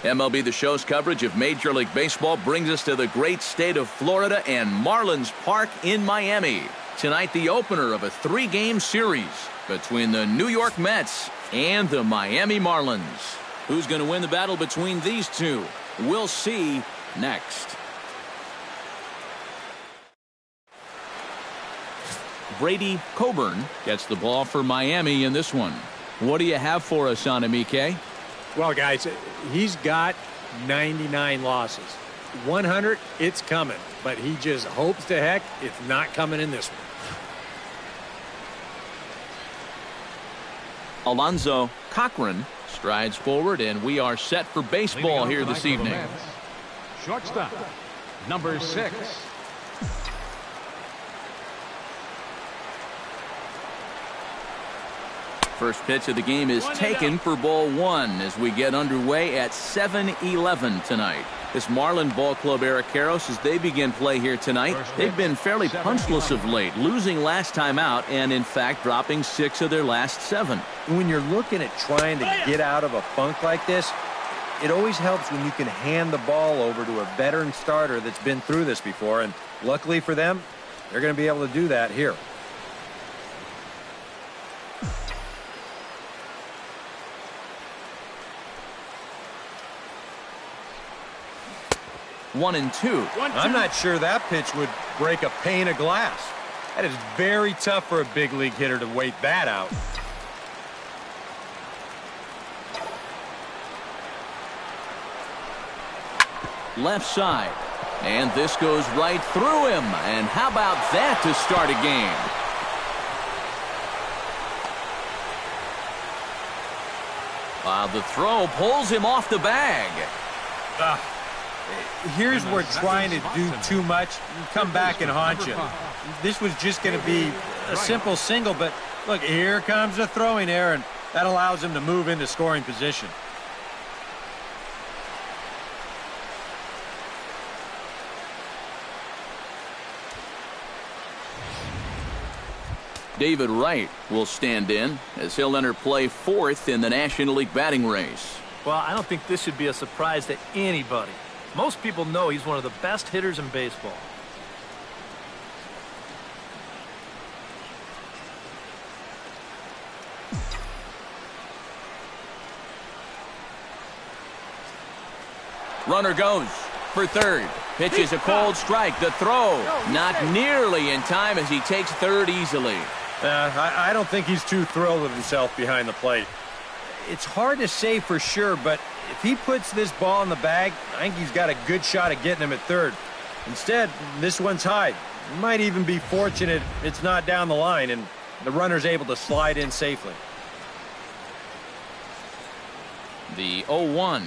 MLB The Show's coverage of Major League Baseball brings us to the great state of Florida and Marlins Park in Miami. Tonight, the opener of a 3-game series between the New York Mets and the Miami Marlins. Who's going to win the battle between these two? We'll see next. Brady Coburn gets the ball for Miami in this one. What do you have for us on him, EK? Well, guys, he's got 99 losses. 100, it's coming. But he just hopes to heck it's not coming in this one. Alonzo Cochran strides forward, and we are set for baseball here this evening. Shortstop, number 6. First pitch of the game is taken for ball 1 as we get underway at 7-11 tonight. This Marlin ball club, Eric Karros, as they begin play here tonight, they've been fairly punchless of late, losing last time out and, in fact, dropping 6 of their last 7. When you're looking at trying to get out of a funk like this, it always helps when you can hand the ball over to a veteran starter that's been through this before, and luckily for them, they're going to be able to do that here. 1-2. I'm not sure that pitch would break a pane of glass. That is very tough for a big league hitter to wait that out. Left side. And this goes right through him. And how about that to start a game? The throw pulls him off the bag. Here's where trying to do too much come back and haunt you. This was just going to be a simple single, but look, here comes the throwing error, and that allows him to move into scoring position. David Wright will stand in as he'll enter play 4th in the National League batting race. Well, I don't think this should be a surprise to anybody. Most people know he's one of the best hitters in baseball. Runner goes for third. Pitch is a cold strike. The throw not nearly in time as he takes third easily. I don't think he's too thrilled with himself behind the plate. It's hard to say for sure, but if he puts this ball in the bag, I think he's got a good shot at getting him at third. Instead, this one's high. He might even be fortunate it's not down the line, and the runner's able to slide in safely. The 0-1.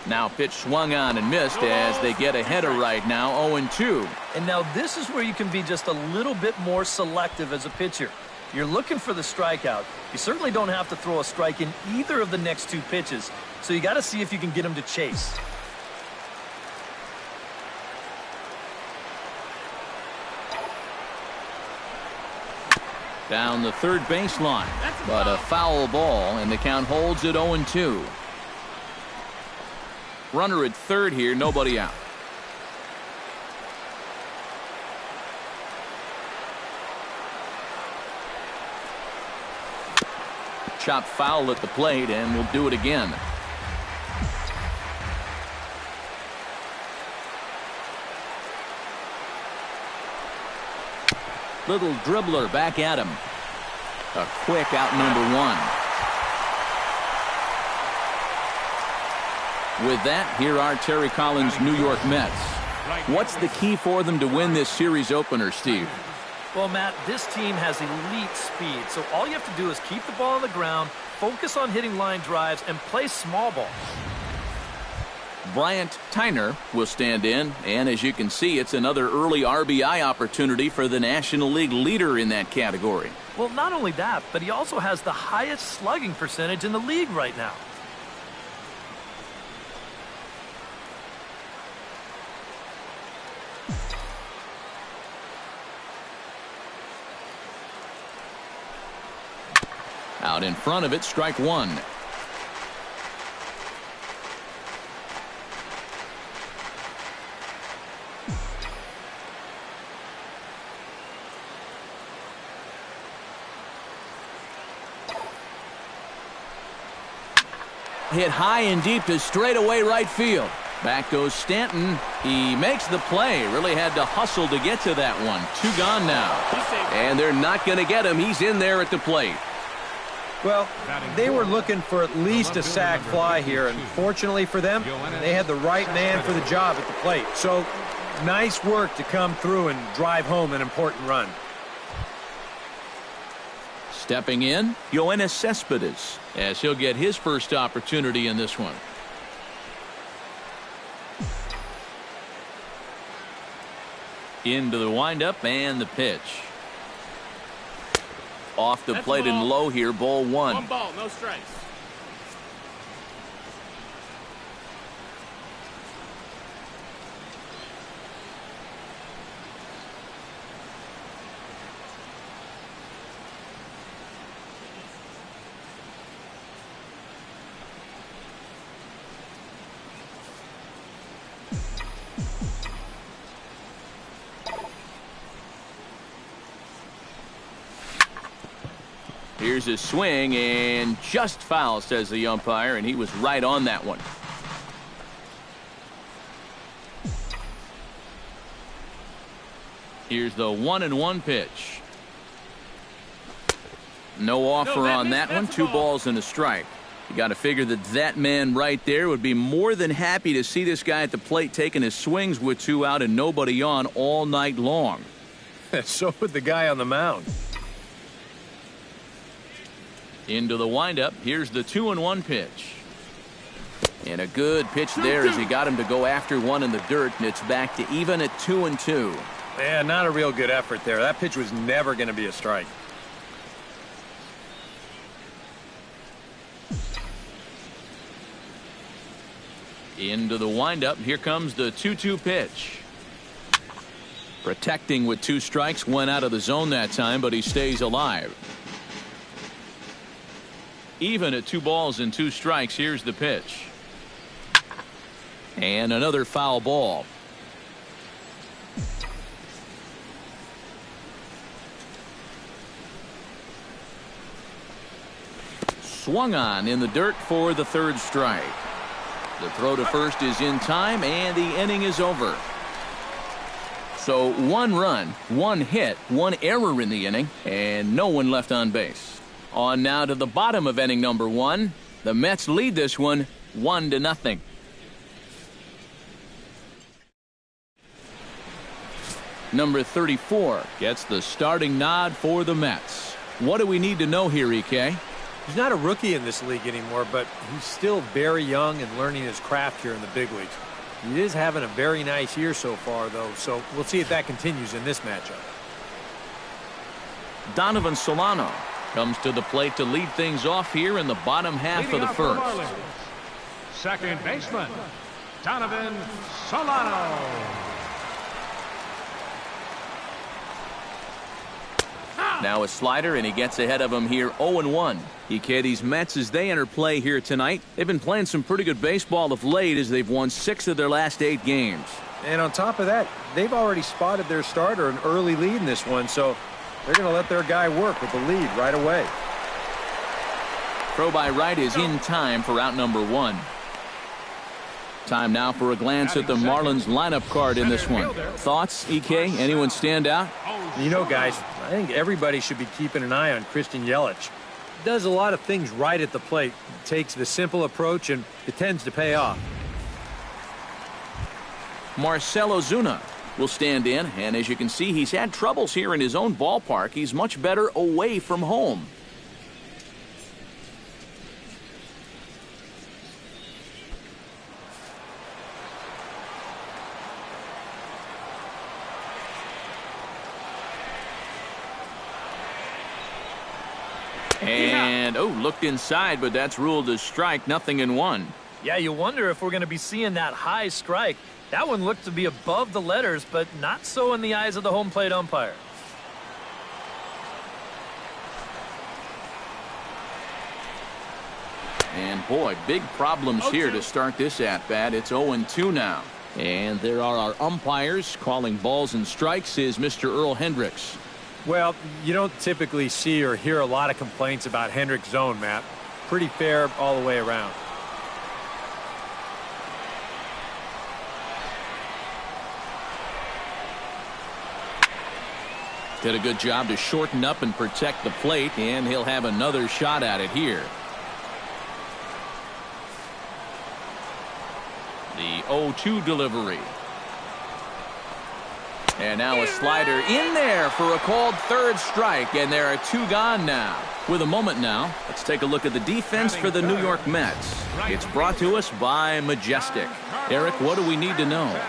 Now pitch swung on and missed as they get a header right now, 0-2. And now this is where you can be just a little bit more selective as a pitcher. You're looking for the strikeout. You certainly don't have to throw a strike in either of the next 2 pitches, so you got to see if you can get him to chase. Down the third baseline, but a foul ball, and the count holds at 0-2. Runner at third here, nobody out. Chop foul at the plate, and we'll do it again. Little dribbler back at him. A quick out number 1. With that, here are Terry Collins' New York Mets. What's the key for them to win this series opener, Steve? Well, Matt, this team has elite speed, so all you have to do is keep the ball on the ground, focus on hitting line drives, and play small ball. Bryant Tyner will stand in, and as you can see, it's another early RBI opportunity for the National League leader in that category. Well, not only that, but he also has the highest slugging percentage in the league right now. Out in front of it, strike 1. hit high and deep to straightaway right field. Back goes Stanton. He makes the play. Really had to hustle to get to that one. 2 gone now. And they're not going to get him. He's in there at the plate. Well, they were looking for at least a sac fly here, and fortunately for them, they had the right man for the job at the plate. So, nice work to come through and drive home an important run. Stepping in, Yoenis Cespedes, as he'll get his first opportunity in this one. Into the windup and the pitch. Off the plate and low here, ball 1. 1 ball, no strikes. Here's a swing and just foul, says the umpire, and he was right on that one. Here's the 1-1 pitch. No offer on that one. 2 balls and a strike. You got to figure that man right there would be more than happy to see this guy at the plate taking his swings with 2 out and nobody on all night long. So would the guy on the mound. Into the windup. Here's the 2-1 pitch. And a good pitch there as he got him to go after one in the dirt, and it's back to even at 2-2. Yeah, not a real good effort there. That pitch was never going to be a strike. Into the windup. Here comes the 2-2 pitch. Protecting with 2 strikes. Went out of the zone that time, but he stays alive. Even at 2 balls and 2 strikes. Here's the pitch. And another foul ball. Swung on in the dirt for the 3rd strike. The throw to first is in time, and the inning is over. So 1 run, 1 hit, 1 error in the inning, and no one left on base. On now to the bottom of inning number 1. The Mets lead this one 1-0. Number 34 gets the starting nod for the Mets. What do we need to know here, EK? He's not a rookie in this league anymore, but he's still very young and learning his craft here in the big leagues. He is having a very nice year so far, though, so we'll see if that continues in this matchup. Donovan Solano comes to the plate to lead things off here in the bottom half of the first. Second baseman, Donovan Solano. Now a slider, and he gets ahead of him here 0-1. EK, these Mets, as they enter play here tonight, they've been playing some pretty good baseball of late as they've won 6 of their last 8 games. And on top of that, they've already spotted their starter an early lead in this one, so they're going to let their guy work with the lead right away. Throw by right is in time for out number 1. Time now for a glance at the Marlins lineup card in this one. Thoughts, EK? Anyone stand out? You know, guys, I think everybody should be keeping an eye on Christian Yelich. He does a lot of things right at the plate. Takes the simple approach, and it tends to pay off. Marcell Ozuna will stand in, and as you can see, he's had troubles here in his own ballpark. He's much better away from home. And, looked inside, but that's ruled a strike, 0-1. Yeah, you wonder if we're going to be seeing that high strike. That one looked to be above the letters, but not so in the eyes of the home plate umpire. And, boy, big problems here to start this at-bat. It's 0-2 now. And there are our umpires. Calling balls and strikes is Mr. Earl Hendricks. Well, you don't typically see or hear a lot of complaints about Hendricks' zone, Matt. Pretty fair all the way around. Did a good job to shorten up and protect the plate, and he'll have another shot at it here. The 0-2 delivery. And now a slider in there for a called third strike, and there are 2 gone now. With a moment now, let's take a look at the defense for the New York Mets. It's brought to us by Majestic. Eric, what do we need to know?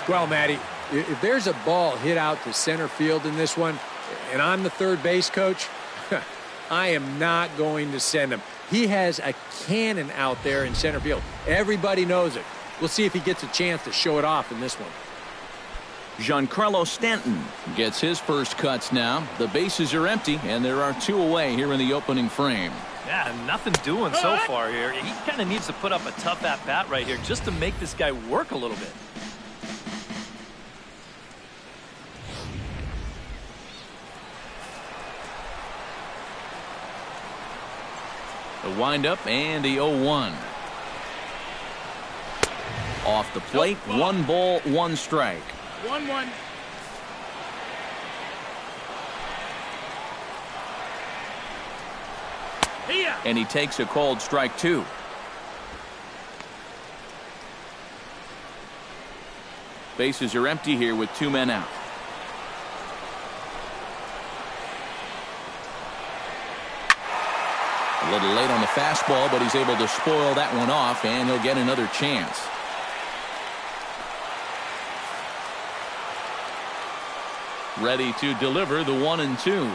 Well, Matty, if there's a ball hit out to center field in this one, and I'm the third base coach, I am not going to send him. He has a cannon out there in center field. Everybody knows it. We'll see if he gets a chance to show it off in this one. Giancarlo Stanton gets his first cuts now. The bases are empty, and there are 2 away here in the opening frame. Yeah, nothing doing so far here. He kind of needs to put up a tough at-bat right here just to make this guy work a little bit. The windup and the 0-1. Off the plate, 1 ball, 1 strike. 1-1. And he takes a called strike 2. Bases are empty here with 2 men out. A little late on the fastball, but he's able to spoil that one off, and he'll get another chance. Ready to deliver the 1-2.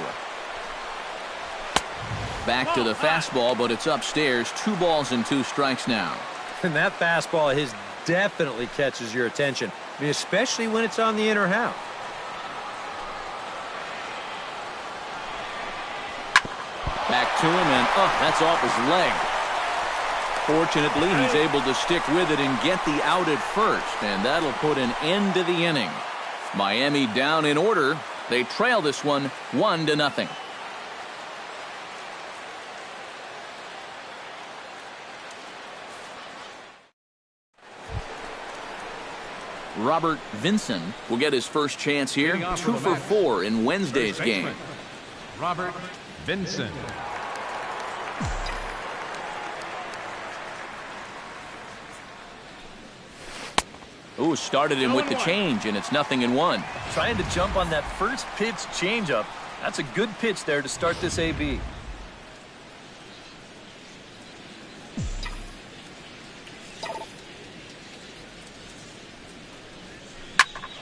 Back to the fastball, but it's upstairs. 2 balls and 2 strikes now. And that fastball of his definitely catches your attention. I mean, especially when it's on the inner half. Back to him, and that's off his leg. Fortunately, he's able to stick with it and get the out at first, and that'll put an end to the inning. Miami down in order. They trail this one 1-0. Robert Vinson will get his first chance here. 2 for 4 in Wednesday's game. Robert Vinson. Ooh, started him with the change, and it's 0-1. Trying to jump on that first pitch changeup. That's a good pitch there to start this AB.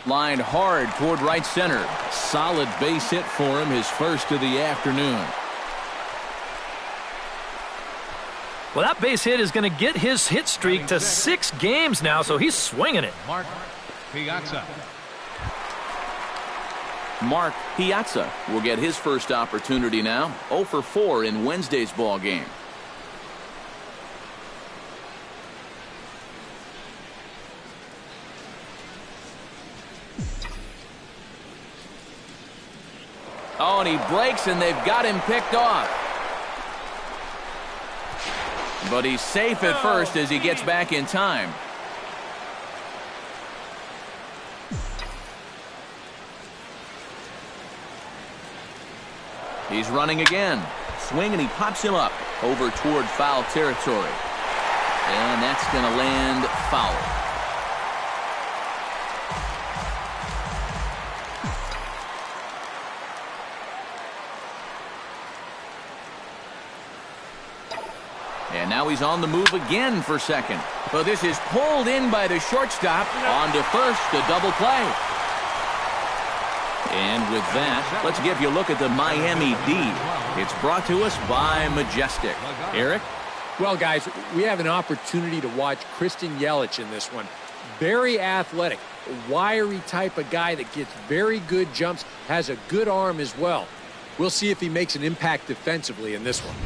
Lined hard toward right center. Solid base hit for him, his first of the afternoon. Well, that base hit is going to get his hit streak to 6 games now, so he's swinging it. Mark Piazza. Mark Piazza will get his first opportunity now. 0 for 4 in Wednesday's ball game. Oh, and he breaks, and they've got him picked off. But he's safe at first as he gets back in time. He's running again. Swing, and he pops him up over toward foul territory. And that's going to land foul. And now he's on the move again for second. But this is pulled in by the shortstop. On to first, a double play. And with that, let's give you a look at the Miami D. It's brought to us by Majestic. Eric? Well, guys, we have an opportunity to watch Christian Yelich in this one. Very athletic, wiry type of guy that gets very good jumps, has a good arm as well. We'll see if he makes an impact defensively in this one.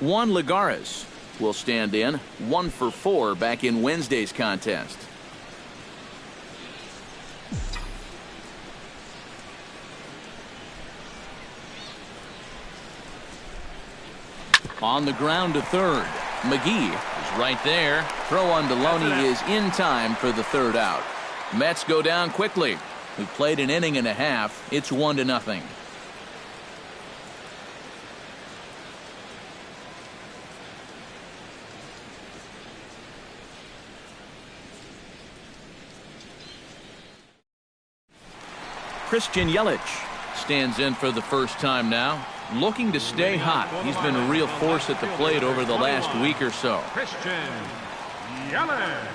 Juan Lagares will stand in. 1 for 4 back in Wednesday's contest. On the ground to third. McGee is right there. Throw on Deloney is in time for the third out. Mets go down quickly. We've played an inning and a half. It's 1-0. Christian Yelich stands in for the first time now, looking to stay hot. He's been a real force at the plate over the last week or so. Christian Yelich.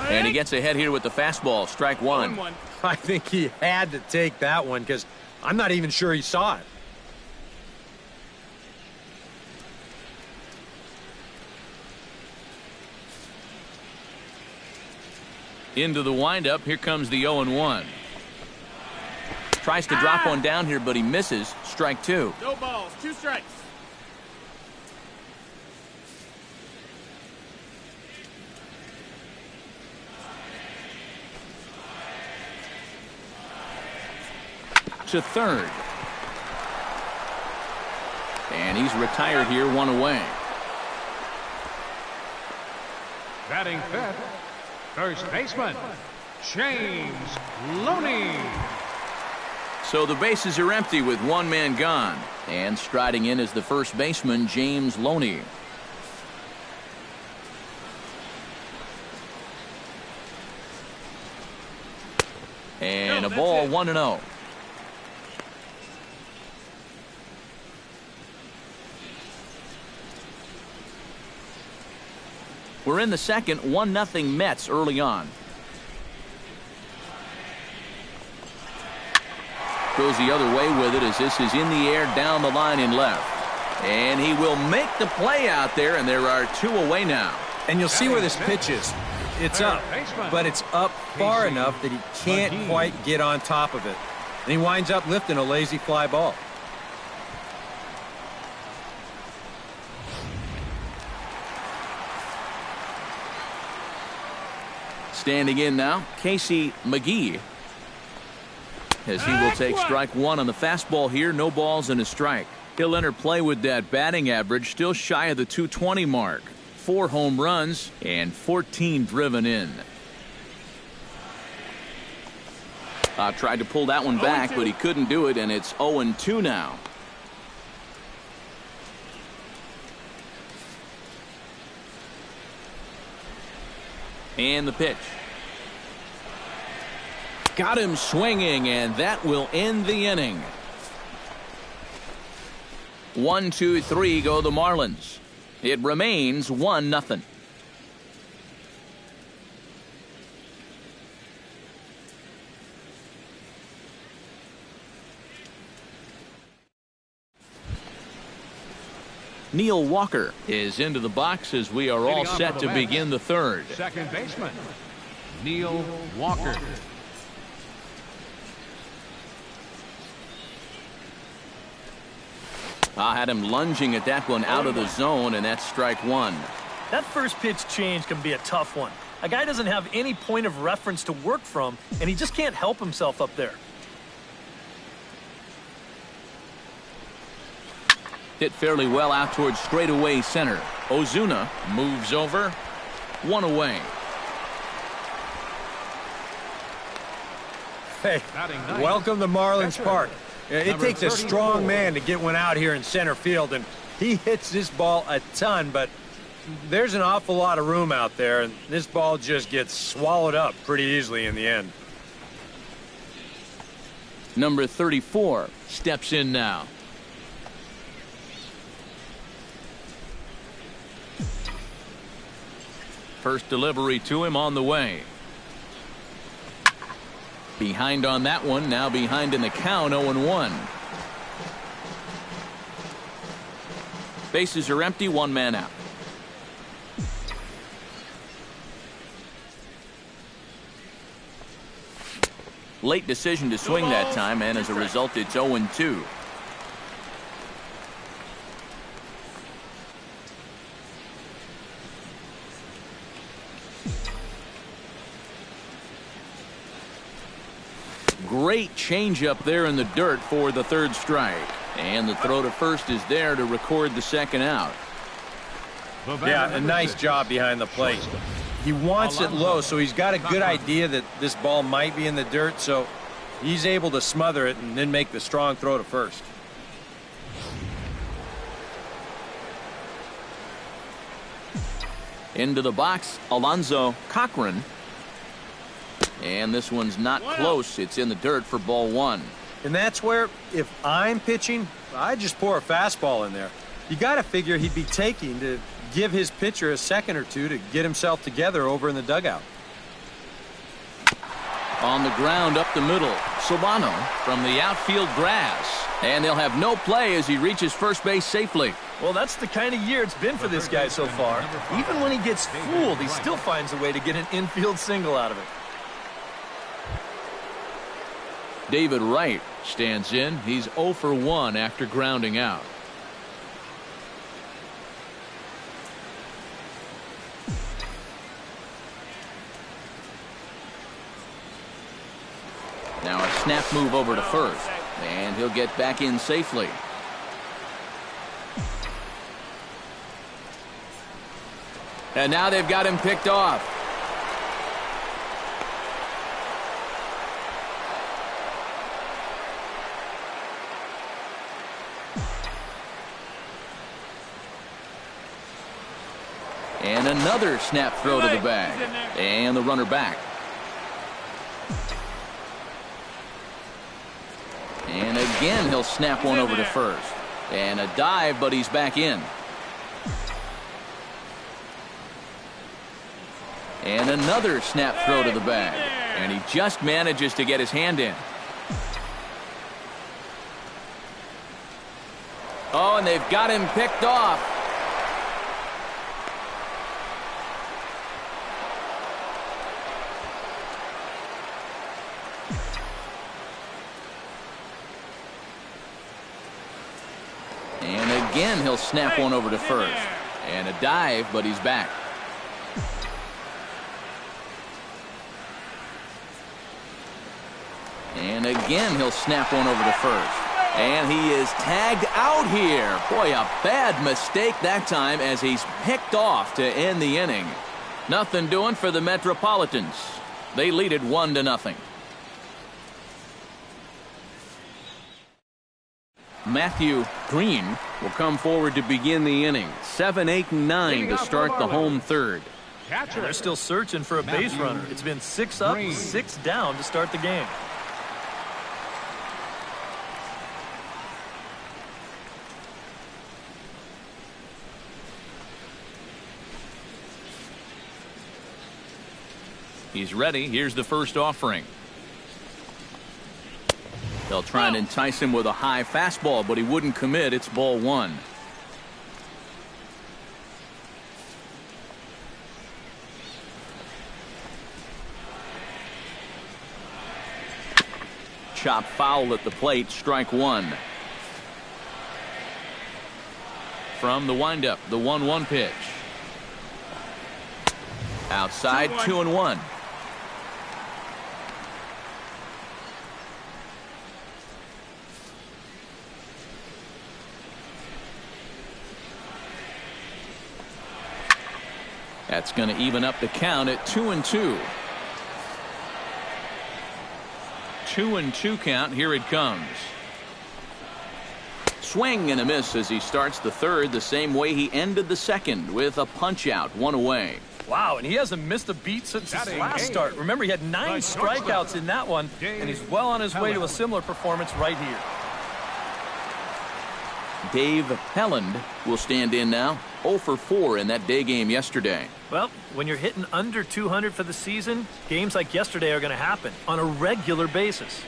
And he gets ahead here with the fastball. Strike one. I think he had to take that one because I'm not even sure he saw it. Into the windup. Here comes the 0-1. Tries to drop one down here, but he misses. Strike two. No balls, 2 strikes. To third. And he's retired here, 1 away. Batting fifth, first baseman, James Loney. So the bases are empty with 1 man gone. And striding in is the first baseman, James Loney. And a ball, 1-0. We're in the second, 1-0 Mets early on. Goes the other way with it as this is in the air down the line in left. And he will make the play out there, and there are 2 away now. And you'll see where this pitch is. It's up, but it's up far enough that he can't quite get on top of it. And he winds up lifting a lazy fly ball. Standing in now, Casey McGee, as he will take strike one on the fastball here. No balls and a strike. He'll enter play with that batting average still shy of the 220 mark. 4 home runs and 14 driven in. Tried to pull that one back, but he couldn't do it, and it's 0-2 now. And the pitch. Got him swinging, and that will end the inning. 1, 2, 3 go the Marlins. It remains 1-0. Neil Walker is into the box as we are all set to begin the third. Second baseman, Neil Walker. I had him lunging at that one out of the zone, and that's strike one. That first pitch change can be a tough one. A guy doesn't have any point of reference to work from, and he just can't help himself up there. Hit fairly well out towards straightaway center. Ozuna moves over. 1 away. Hey, welcome to Marlins Park. It takes a strong man to get one out here in center field, and he hits this ball a ton, but there's an awful lot of room out there, and this ball just gets swallowed up pretty easily in the end. Number 34 steps in now. First delivery to him on the way. Behind on that one, now behind in the count, 0-1. Bases are empty, 1 man out. Late decision to swing that time, and as a result, it's 0-2. great changeup there in the dirt for the third strike. And the throw to first is there to record the second out. Yeah, a nice job behind the plate. He wants it low, so he's got a good idea that this ball might be in the dirt, so he's able to smother it and then make the strong throw to first. Into the box, Alonzo Cochran. And this one's not close. It's in the dirt for ball one. And that's where, if I'm pitching, I just pour a fastball in there. You got to figure he'd be taking to give his pitcher a second or two to get himself together over in the dugout. On the ground up the middle, Solano from the outfield grass. And they'll have no play as he reaches first base safely. Well, that's the kind of year it's been for this guy so far. Even when he gets fooled, he still finds a way to get an infield single out of it. David Wright stands in. He's 0 for 1 after grounding out. Now a snap move over to first, and he'll get back in safely. And now they've got him picked off. And another snap throw to the bag. And the runner back. And again he'll snap one over to first. And a dive, but he's back in. And another snap throw to the bag. And he just manages to get his hand in. Oh, and they've got him picked off. And again he'll snap one over to first. And a dive, but he's back. And again he'll snap one over to first. And he is tagged out here. Boy, a bad mistake that time as he's picked off to end the inning. Nothing doing for the Metropolitans. They lead it 1-0. Matthew Green will come forward to begin the inning. 7, 8, and 9 to start the home third. And they're still searching for a base runner. It's been 6 up, 6 down to start the game. He's ready. Here's the first offering. They'll try and entice him with a high fastball, but he wouldn't commit. It's ball one. Chop foul at the plate. Strike one. From the windup, the 1-1 pitch. Outside, 2-1. That's going to even up the count at 2-2. 2-2 count. Here it comes. Swing and a miss as he starts the third the same way he ended the second with a punch out, one away. Wow, and he hasn't missed a beat since his last start. Remember, he had 9 strikeouts in that one, and he's well on his way to a similar performance right here. Dave Helland will stand in now. 0 for 4 in that day game yesterday. Well, when you're hitting under 200 for the season, games like yesterday are going to happen on a regular basis.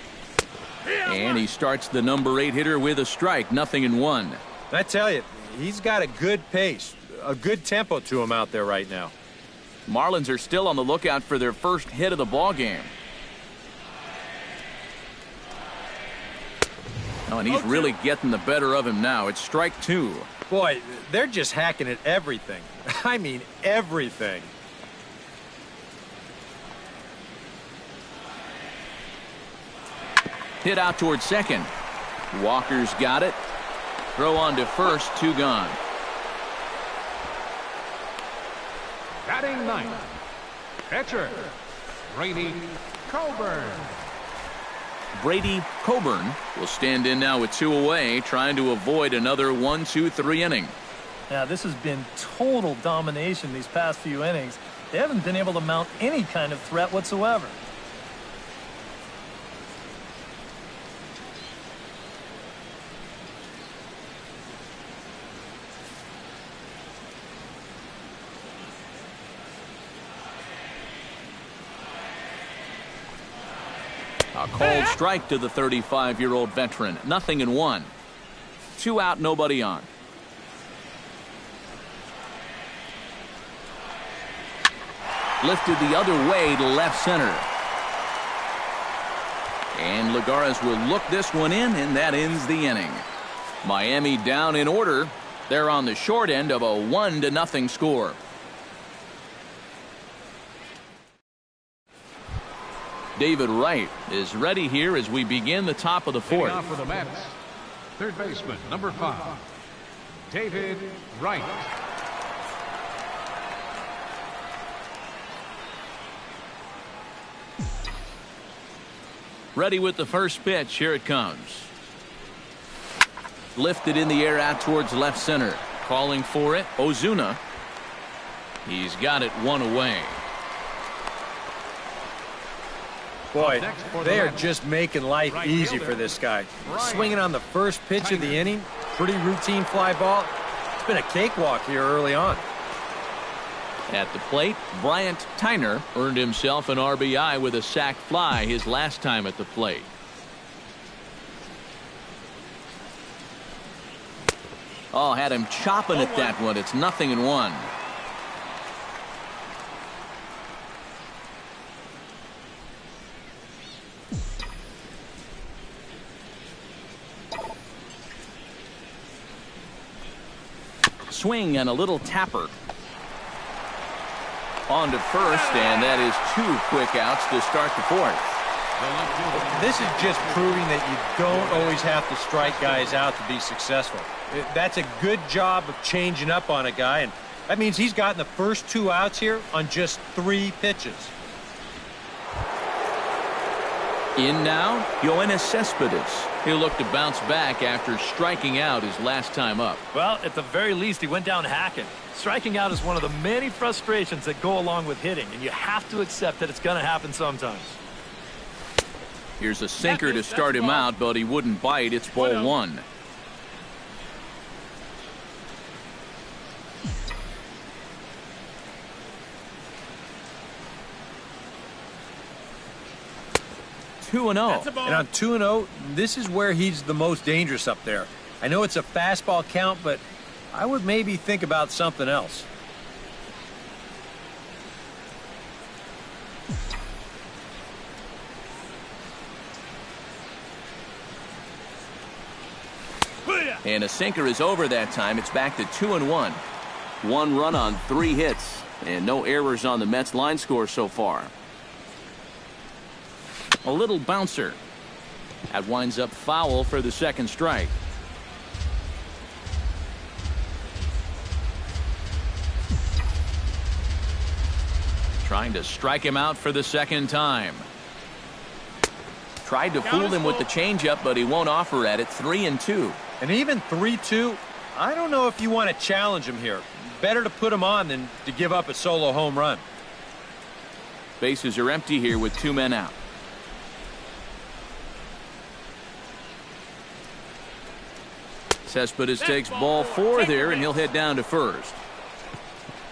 And he starts the number 8 hitter with a strike, 0-1. I tell you, he's got a good pace, a good tempo to him out there right now. Marlins are still on the lookout for their first hit of the ball game. Oh, and he's really getting the better of him now. It's strike 2. Boy, they're just hacking at everything. I mean, everything. Hit out towards second. Walker's got it. Throw on to first, 2 gone. Batting ninth, pitcher, Brady Coburn. Brady Coburn will stand in now with 2 away, trying to avoid another 1-2-3 inning. Now, this has been total domination these past few innings. They haven't been able to mount any kind of threat whatsoever. A cold strike to the 35-year-old veteran. 0-1. 2 out, nobody on. Lifted the other way to left center. And Lagares will look this one in, and that ends the inning. Miami down in order. They're on the short end of a 1-0 score. David Wright is ready here as we begin the top of the 4th. Leading off for the Mets, third baseman, number 5, David Wright. Ready with the first pitch. Here it comes. Lifted in the air out towards left center. Calling for it, Ozuna. He's got it 1 away. Boy, they are just making life easy for this guy. Swinging on the first pitch of the inning, pretty routine fly ball. It's been a cakewalk here early on. At the plate, Bryant Tyner earned himself an RBI with a sac fly his last time at the plate. Oh, had him chopping at that one. It's 0-1. Swing and a little tapper. On to first, and that is 2 quick outs to start the 4th. This is just proving that you don't always have to strike guys out to be successful. That's a good job of changing up on a guy, and that means he's gotten the first 2 outs here on just 3 pitches. In now, Yoenis Cespedes. He'll look to bounce back after striking out his last time up. Well, at the very least, he went down hacking. Striking out is one of the many frustrations that go along with hitting, and you have to accept that it's going to happen sometimes. Here's a sinker to start him out, but he wouldn't bite. It's ball 1. And on 2-0, this is where he's the most dangerous up there. I know it's a fastball count, but I would maybe think about something else. And a sinker is over that time. It's back to 2-1. 1 run on 3 hits, and no errors on the Mets line score so far. A little bouncer. That winds up foul for the 2nd strike. Trying to strike him out for the 2nd time. Tried to fool him with the changeup, but he won't offer at it. 3-2. And even 3-2, I don't know if you want to challenge him here. Better to put him on than to give up a solo home run. Bases are empty here with 2 men out. Cespedes takes ball 4 there, and he'll head down to first.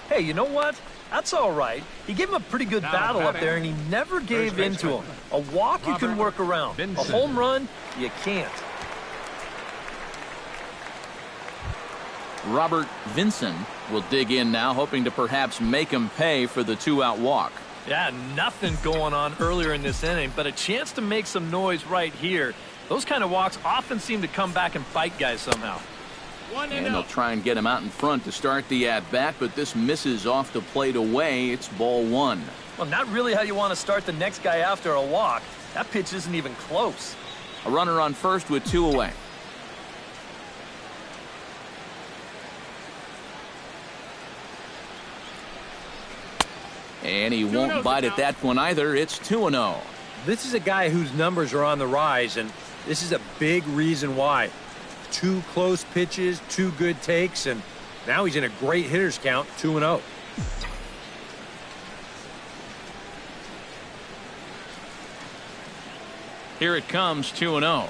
Hey, you know what? That's all right. He gave him a pretty good battle up there, and he never gave in to him. A walk you can work around. A home run, you can't. Robert Vinson will dig in now, hoping to perhaps make him pay for the 2-out walk. Yeah, nothing going on earlier in this inning, but a chance to make some noise right here. Those kind of walks often seem to come back and bite guys somehow. And they'll try and get him out in front to start the at-bat, but this misses off the plate away. It's ball 1. Well, not really how you want to start the next guy after a walk. That pitch isn't even close. A runner on first with 2 away. And he won't bite at that one either. It's 2-0. This is a guy whose numbers are on the rise, and this is a big reason why. 2 close pitches, 2 good takes, and now he's in a great hitter's count, 2-0. Here it comes, 2-0.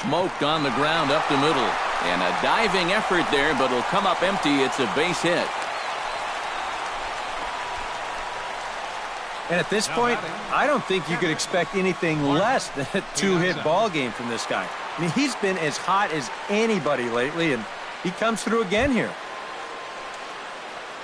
Smoked on the ground up the middle. And a diving effort there, but it'll come up empty. It's a base hit. And at this point, I don't think you could expect anything less than a 2-hit ball game from this guy. I mean, he's been as hot as anybody lately, and he comes through again here.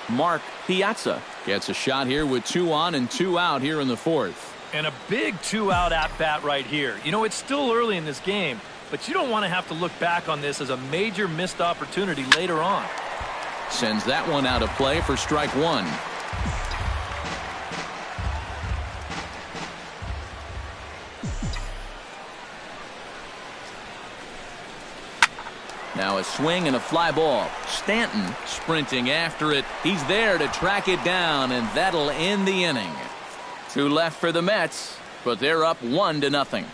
Mark Piazza gets a shot here with 2 on and 2 out here in the 4th. And a big 2-out at-bat right here. You know, it's still early in this game, but you don't want to have to look back on this as a major missed opportunity later on. Sends that one out of play for strike 1. Now a swing and a fly ball. Stanton sprinting after it. He's there to track it down, and that'll end the inning. 2 left for the Mets, but they're up 1-0.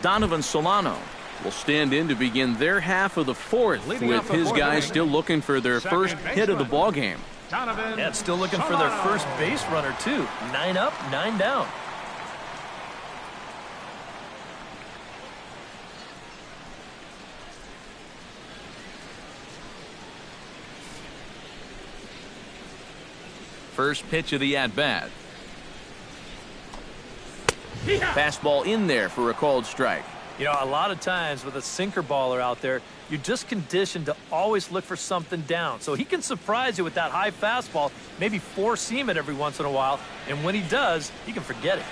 Donovan Solano will stand in to begin their half of the 4th, with his guys still looking for their first hit of the ball game. Yeah, still looking for their first base runner, too. 9 up, 9 down. First pitch of the at-bat. Fastball in there for a called strike. You know, a lot of times with a sinker baller out there, you're just conditioned to always look for something down. So he can surprise you with that high fastball, maybe 4-seam it every once in a while, and when he does, he can forget it.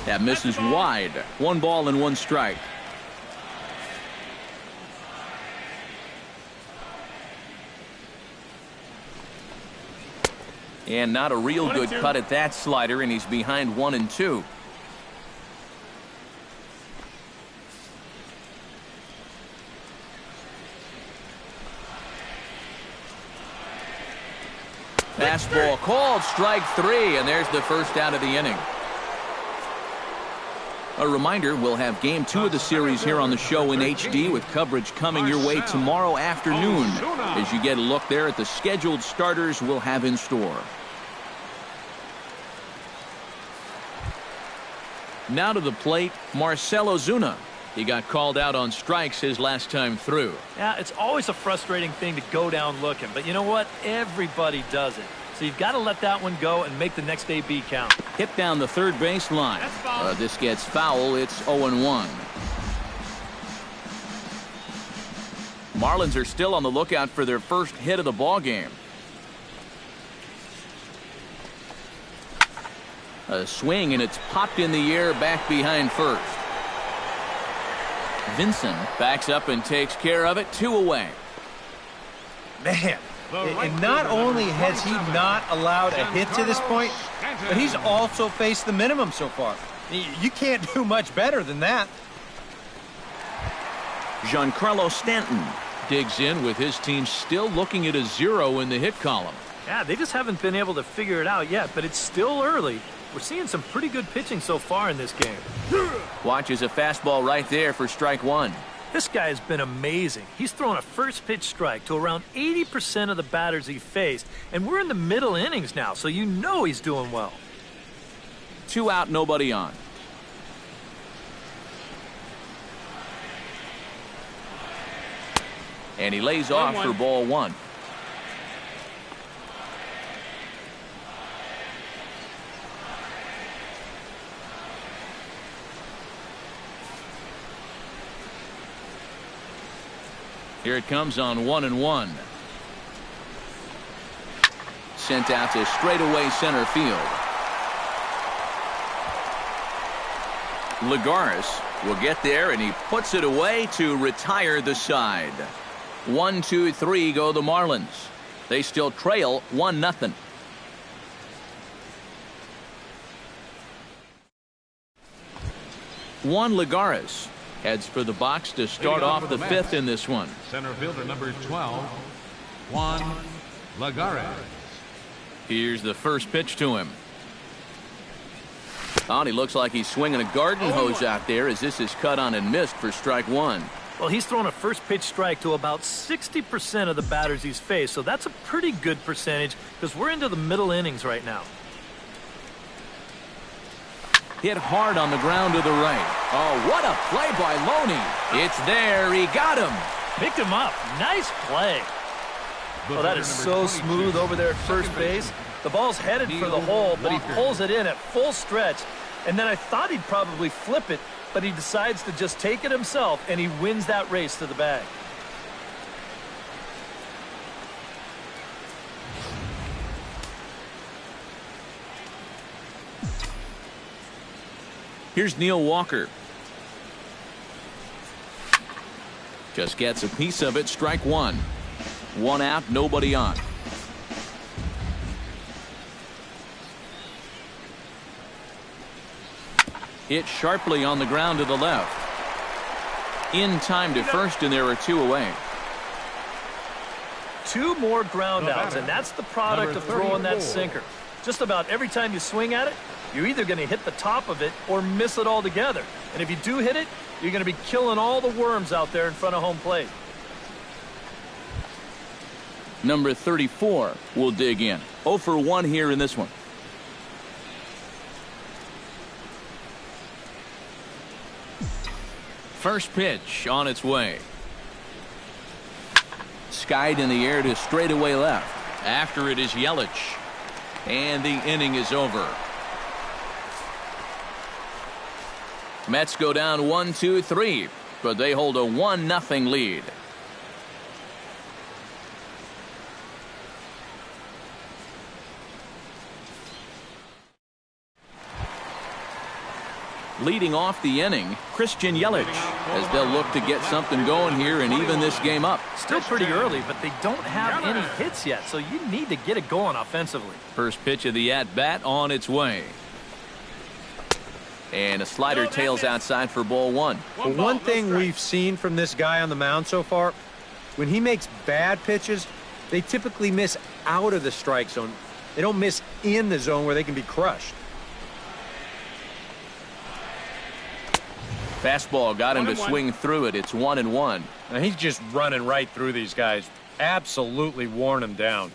That misses wide. 1 ball and 1 strike. And not a real good cut at that slider, and he's behind 1-2. Fastball called, strike 3, and there's the first out of the inning. A reminder, we'll have game 2 of the series here on the show in HD, with coverage coming your way tomorrow afternoon as you get a look there at the scheduled starters we'll have in store. Now to the plate, Marcell Ozuna. He got called out on strikes his last time through. Yeah, it's always a frustrating thing to go down looking, but you know what? Everybody does it. So you've got to let that one go and make the next AB count. Hit down the third base line. This gets foul. It's 0-1. Marlins are still on the lookout for their first hit of the ball game. A swing, and it's popped in the air back behind first. Vincent backs up and takes care of it. 2 away. Man, and not only has he not allowed a hit to this point, but he's also faced the minimum so far. You can't do much better than that. Giancarlo Stanton digs in with his team still looking at a 0 in the hit column. Yeah, they just haven't been able to figure it out yet, but it's still early. We're seeing some pretty good pitching so far in this game. Watches a fastball right there for strike 1. This guy has been amazing. He's thrown a first pitch strike to around 80% of the batters he faced, and we're in the middle innings now, so you know he's doing well. 2 out, nobody on. And he lays off for ball 1. Here it comes on 1-1. Sent out to straightaway center field. Lagares will get there, and he puts it away to retire the side. 1, 2, 3 go the Marlins. They still trail 1-0. Juan Lagares heads for the box to start off the fifth in this one. Center fielder number 12, Juan Lagares. Here's the first pitch to him. Oh, and he looks like he's swinging a garden hose out there as this is cut on and missed for strike one. Well, he's thrown a first pitch strike to about 60% of the batters he's faced, so that's a pretty good percentage because we're into the middle innings right now. Hit hard on the ground to the right. Oh, what a play by Loney. It's there. He got him. Picked him up. Nice play. Oh, that is so smooth over there at first base. The ball's headed for the hole, but he pulls it in at full stretch. And then I thought he'd probably flip it, but he decides to just take it himself, and he wins that race to the bag. Here's Neil Walker. Just gets a piece of it. Strike one. One out, nobody on. Hit sharply on the ground to the left. In time to first, and there are two away. Two more ground outs, and that's the product of throwing that sinker. Just about every time you swing at it, you're either going to hit the top of it or miss it altogether. And if you do hit it, you're going to be killing all the worms out there in front of home plate. Number 34 will dig in. 0 for 1 here in this one. First pitch on its way. Skied in the air to straightaway left. After it is Yelich. And the inning is over. Mets go down 1, 2, 3, but they hold a 1-0 lead. Leading off the inning, Christian Yelich, as they'll look to get something going here and even this game up. Still pretty early, but they don't have any hits yet, so you need to get it going offensively. First pitch of the at-bat on its way. And a slider tails outside for ball one. Well, one thing we've seen from this guy on the mound so far, when he makes bad pitches, they typically miss out of the strike zone. They don't miss in the zone where they can be crushed. Fastball got him to swing through it. It's 1-1. Now he's just running right through these guys. Absolutely worn them down.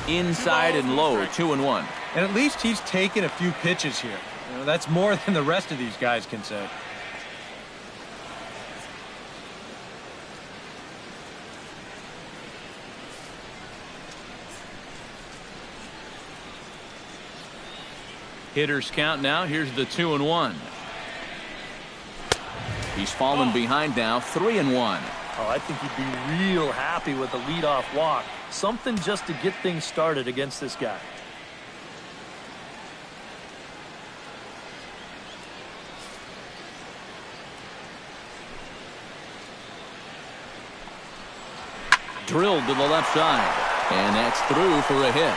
Inside and low, 2-1. And at least he's taken a few pitches here. You know, that's more than the rest of these guys can say. Hitters count now. Here's the 2-1. He's fallen behind now, 3-1. Oh, I think he'd be real happy with a leadoff walk. Something just to get things started against this guy. Drilled to the left side. And that's through for a hit.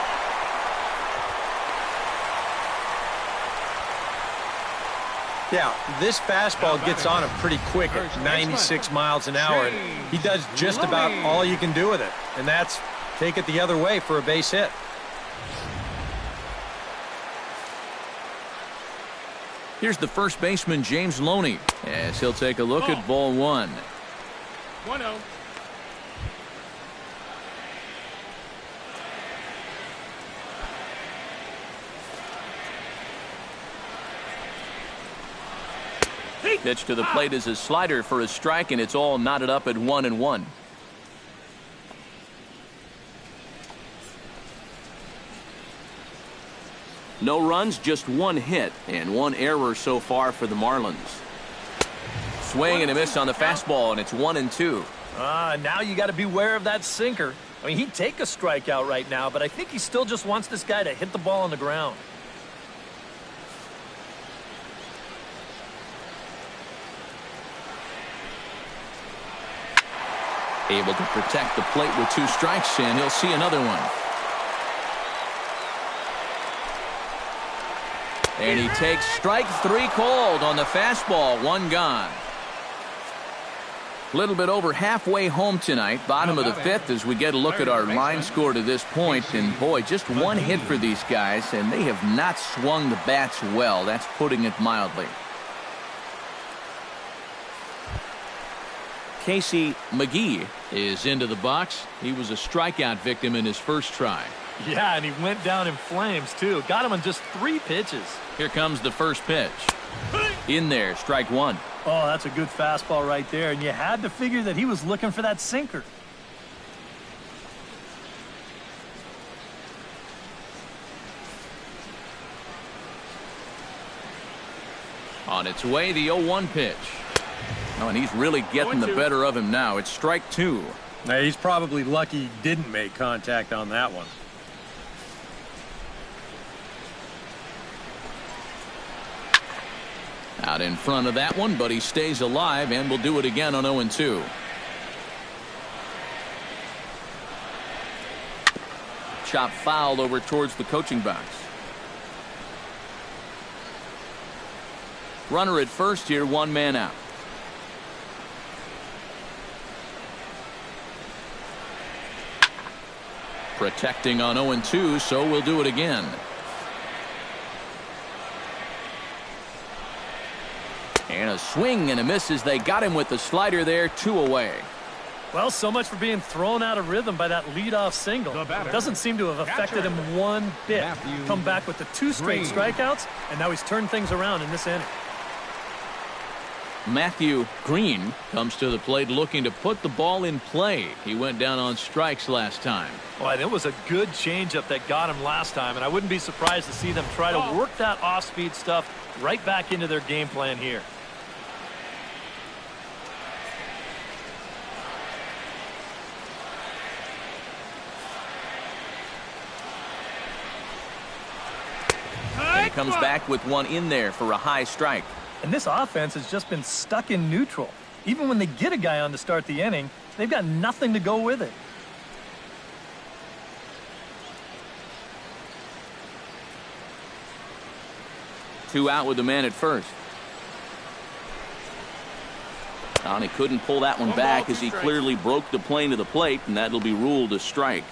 Yeah, this fastball gets on him pretty quick at 96 miles an hour. And he does just about all you can do with it, and that's take it the other way for a base hit. Here's the first baseman, James Loney, as he'll take a look at ball one. 1-0. Pitch to the plate is a slider for a strike, and it's all knotted up at 1-1. No runs, just one hit, and one error so far for the Marlins. Swing and a miss on the fastball, and it's 1-2. Now you got to beware of that sinker. I mean, he'd take a strikeout right now, but I think he still just wants this guy to hit the ball on the ground. Able to protect the plate with 2 strikes, and he'll see another one. And he takes strike 3 called on the fastball. 1 gone. A little bit over halfway home tonight, bottom of the 5th, as we get a look at our line score to this point. And boy, just 1 hit for these guys, and they have not swung the bats well. That's putting it mildly. Casey McGee is into the box. He was a strikeout victim in his first try. Yeah, and he went down in flames, too. Got him on just 3 pitches. Here comes the first pitch. In there, strike 1. Oh, that's a good fastball right there, and you had to figure that he was looking for that sinker. On its way, the 0-1 pitch. Oh, and he's really getting the better of him now. It's strike 2. Now, he's probably lucky he didn't make contact on that one. Out in front of that one, but he stays alive and will do it again on 0-2. Chop foul over towards the coaching box. Runner at first here, 1 man out. Protecting on 0-2, so we'll do it again. And a swing and a miss as they got him with the slider there, 2 away. Well, so much for being thrown out of rhythm by that leadoff single. Doesn't seem to have affected him one bit. Come back with the 2 straight strikeouts, and now he's turned things around in this inning. Matthew Green comes to the plate looking to put the ball in play. He went down on strikes last time. Well, and it was a good changeup that got him last time, and I wouldn't be surprised to see them try to work that off-speed stuff right back into their game plan here. And he comes back with 1 in there for a high strike. And this offense has just been stuck in neutral. Even when they get a guy on to start the inning, they've got nothing to go with it. Two out with the man at first. And he couldn't pull that one back as he clearly broke the plane of the plate, and that'll be ruled a strike.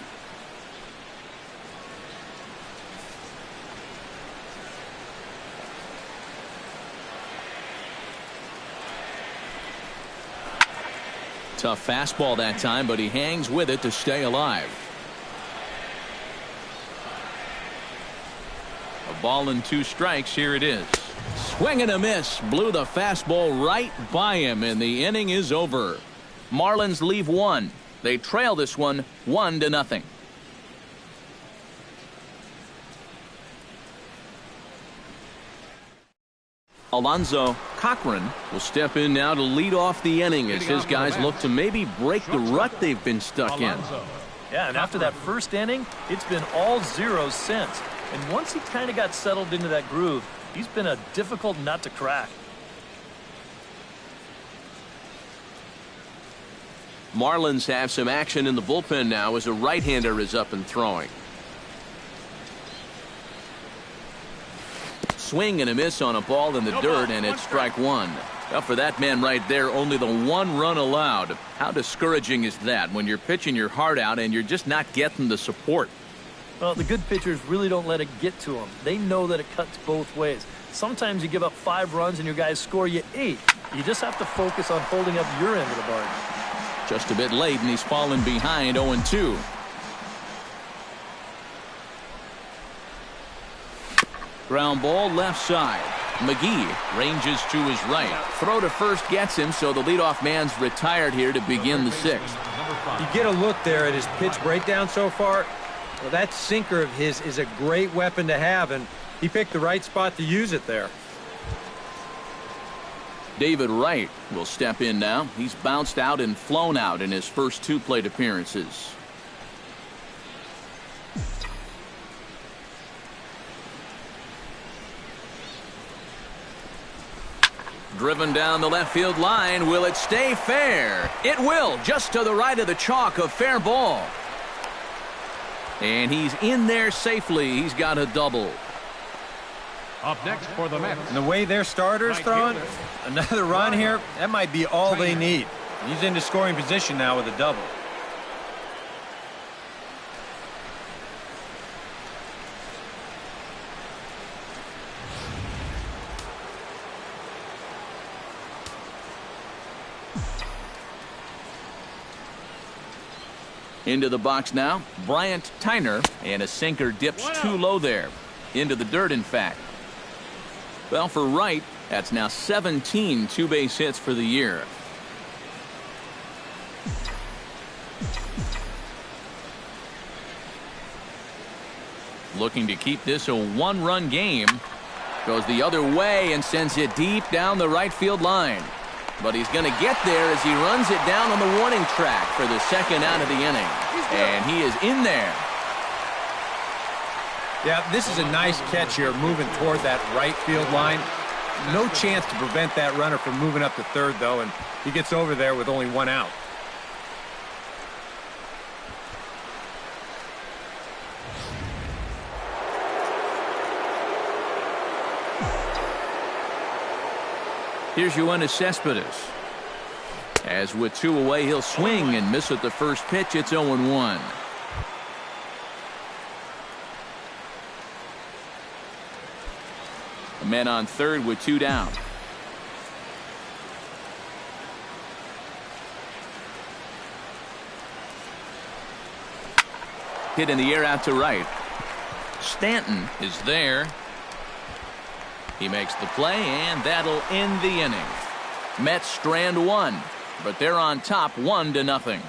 Tough fastball that time, but he hangs with it to stay alive. A ball and 2 strikes. Here it is. Swing and a miss. Blew the fastball right by him, and the inning is over. Marlins leave 1. They trail this one 1-0. Alonzo Cochran will step in now to lead off the inning as his guys look to maybe break the rut they've been stuck in. Yeah, and after that first inning, it's been all zeros since. And once he kind of got settled into that groove, he's been a difficult nut to crack. Marlins have some action in the bullpen now as a right-hander is up and throwing. Swing and a miss on a ball in the dirt, and it's strike 1. Well, for that man right there, only the 1 run allowed. How discouraging is that when you're pitching your heart out and you're just not getting the support? Well, the good pitchers really don't let it get to them. They know that it cuts both ways. Sometimes you give up 5 runs and your guys score you 8. You just have to focus on holding up your end of the bargain. Just a bit late, and he's fallen behind 0-2. Ground ball left side. McGee ranges to his right. Throw to first gets him, so the leadoff man's retired here to begin the 6th. You get a look there at his pitch breakdown so far. Well, that sinker of his is a great weapon to have, and he picked the right spot to use it there. David Wright will step in now. He's bounced out and flown out in his first 2 plate appearances. Driven down the left field line. Will it stay fair? It will, just to the right of the chalk, a fair ball. And he's in there safely. He's got a double. Up next for the Mets. And the way their starter's throwing, another run here, that might be all they need. He's into scoring position now with a double. Into the box now, Bryant Tyner, and a sinker dips too low there. Into the dirt, in fact. Well, for Wright, that's now 17 two-base hits for the year. Looking to keep this a one-run game. Goes the other way and sends it deep down the right field line. But he's going to get there as he runs it down on the warning track for the second out of the inning. And he is in there. Yeah, this is a nice catch here, moving toward that right field line. No chance to prevent that runner from moving up to third, though, and he gets over there with only one out. Here's Yoenis Cespedes. As with two away, he'll swing and miss at the first pitch. It's 0-1. A man on third with two down. Hit in the air out to right. Stanton is there. He makes the play, and that'll end the inning. Mets strand one, but they're on top 1-0.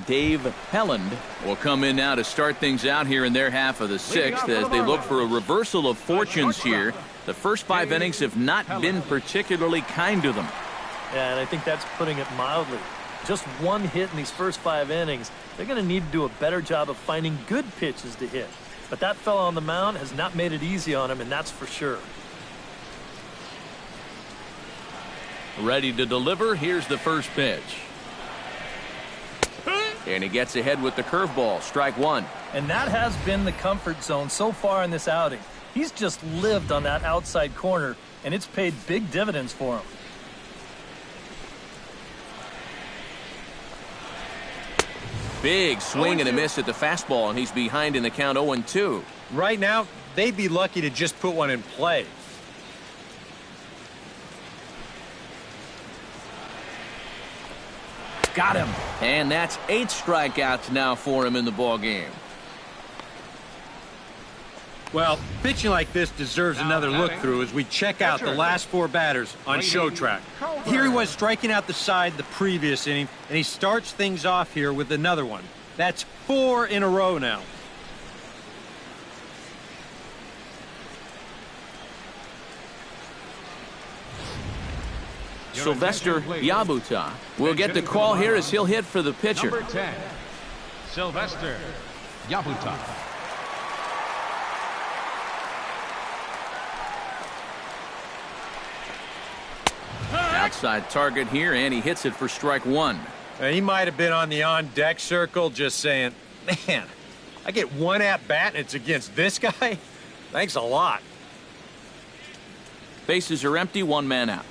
Dave Helland will come in now to start things out here in their half of the sixth as they look for a reversal of fortunes here. The first 5 innings have not been particularly kind to them. Yeah, and I think that's putting it mildly. Just one hit in these first 5 innings. They're going to need to do a better job of finding good pitches to hit. But that fella on the mound has not made it easy on him, and that's for sure. Ready to deliver. Here's the first pitch. And he gets ahead with the curveball. Strike one. And that has been the comfort zone so far in this outing. He's just lived on that outside corner, and it's paid big dividends for him. Big swing and a miss at the fastball, and he's behind in the count 0-2. Right now, they'd be lucky to just put one in play. Got him. And that's 8 strikeouts now for him in the ball game. Well, pitching like this deserves another look through as we check out the last 4 batters on show track. Here he was striking out the side the previous inning, and he starts things off here with another one. That's 4 in a row now. Sylvester Yabuta will get the call here as he'll hit for the pitcher. Number 10, Sylvester Yabuta. Outside target here, and he hits it for strike one. He might have been on the on-deck circle just saying, man, I get one at-bat and it's against this guy? Thanks a lot. Bases are empty, 1 man out.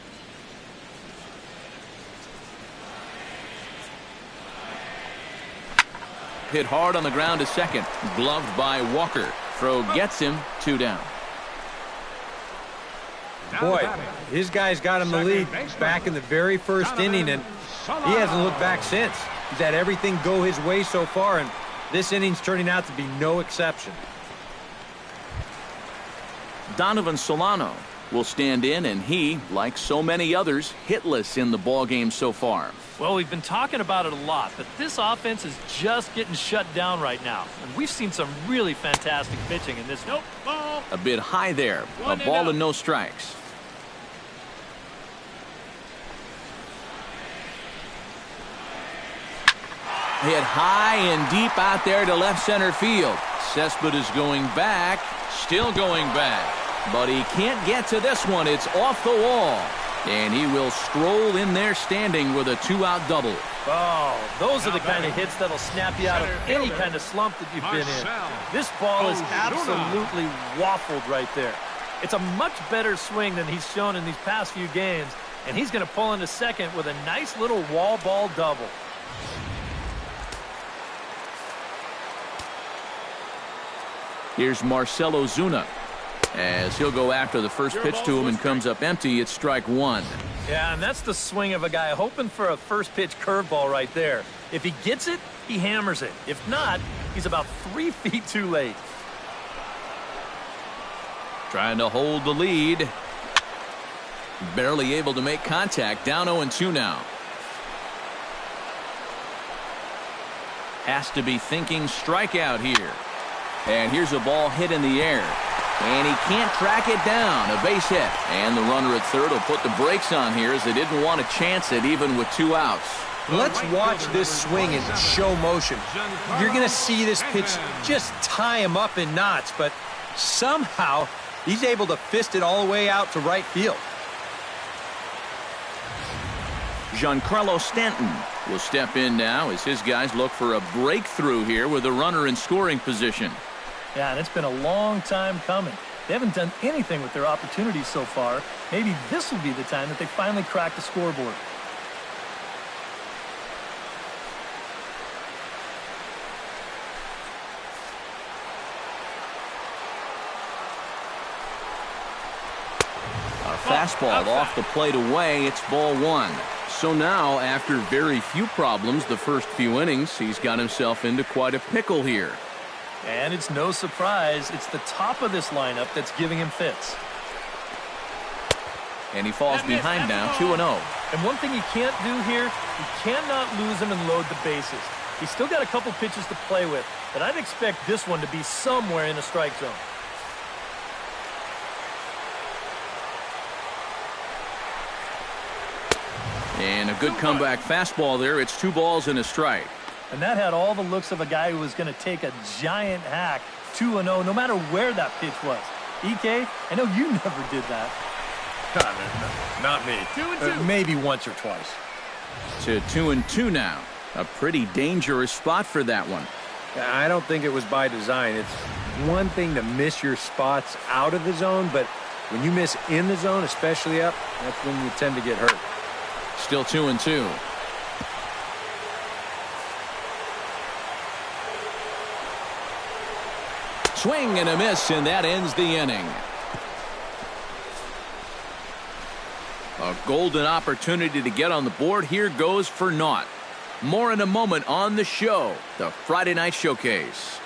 Hit hard on the ground to second. Gloved by Walker. Throw gets him, 2 down. Boy, his guys got him the lead back in the very first inning, and he hasn't looked back since. He's had everything go his way so far, and this inning's turning out to be no exception. Donovan Solano will stand in, and he, like so many others, hitless in the ballgame so far. Well, we've been talking about it a lot, but this offense is just getting shut down right now. And we've seen some really fantastic pitching in this one. Ball. A bit high there. A ball and no strikes. Hit high and deep out there to left center field. Cespedes going back, still going back. But he can't get to this one. It's off the wall. And he will stroll in there standing with a 2-out double. Oh, those are the kind of hits that'll snap you out of any kind of slump that you've been in. This ball is absolutely waffled right there. It's a much better swing than he's shown in these past few games, and he's going to pull into second with a nice little wall ball double. Here's Marcell Ozuna, as he'll go after the first pitch to him and comes up empty. It's strike one. Yeah, and that's the swing of a guy hoping for a first pitch curveball right there. If he gets it, he hammers it. If not, he's about 3 feet too late. Trying to hold the lead. Barely able to make contact. Down 0-2 now. Has to be thinking strikeout here. And here's a ball hit in the air. And he can't track it down. A base hit. And the runner at third will put the brakes on here as they didn't want to chance it even with 2 outs. Let's watch this swing in show motion. You're going to see this pitch just tie him up in knots, but somehow he's able to fist it all the way out to right field. Giancarlo Stanton will step in now as his guys look for a breakthrough here with a runner in scoring position. Yeah, and it's been a long time coming. They haven't done anything with their opportunities so far. Maybe this will be the time that they finally crack the scoreboard. A fastball off the plate away. It's ball one. So now, after very few problems the first few innings, he's got himself into quite a pickle here. And it's no surprise, it's the top of this lineup that's giving him fits. And he falls behind now, 2-0. And one thing you can't do here, you cannot lose him and load the bases. He's still got a couple pitches to play with, but I'd expect this one to be somewhere in the strike zone. And a good comeback fastball there. It's 2 balls and a strike. And that had all the looks of a guy who was going to take a giant hack, 2-0, no matter where that pitch was. EK, I know you never did that. Not me. 2-2. Maybe once or twice. To 2-2 now. A pretty dangerous spot for that one. I don't think it was by design. It's one thing to miss your spots out of the zone, but when you miss in the zone, especially up, that's when you tend to get hurt. Still 2-2. Swing and a miss, and that ends the inning. A golden opportunity to get on the board here goes for naught. More in a moment on the show, the Friday Night Showcase.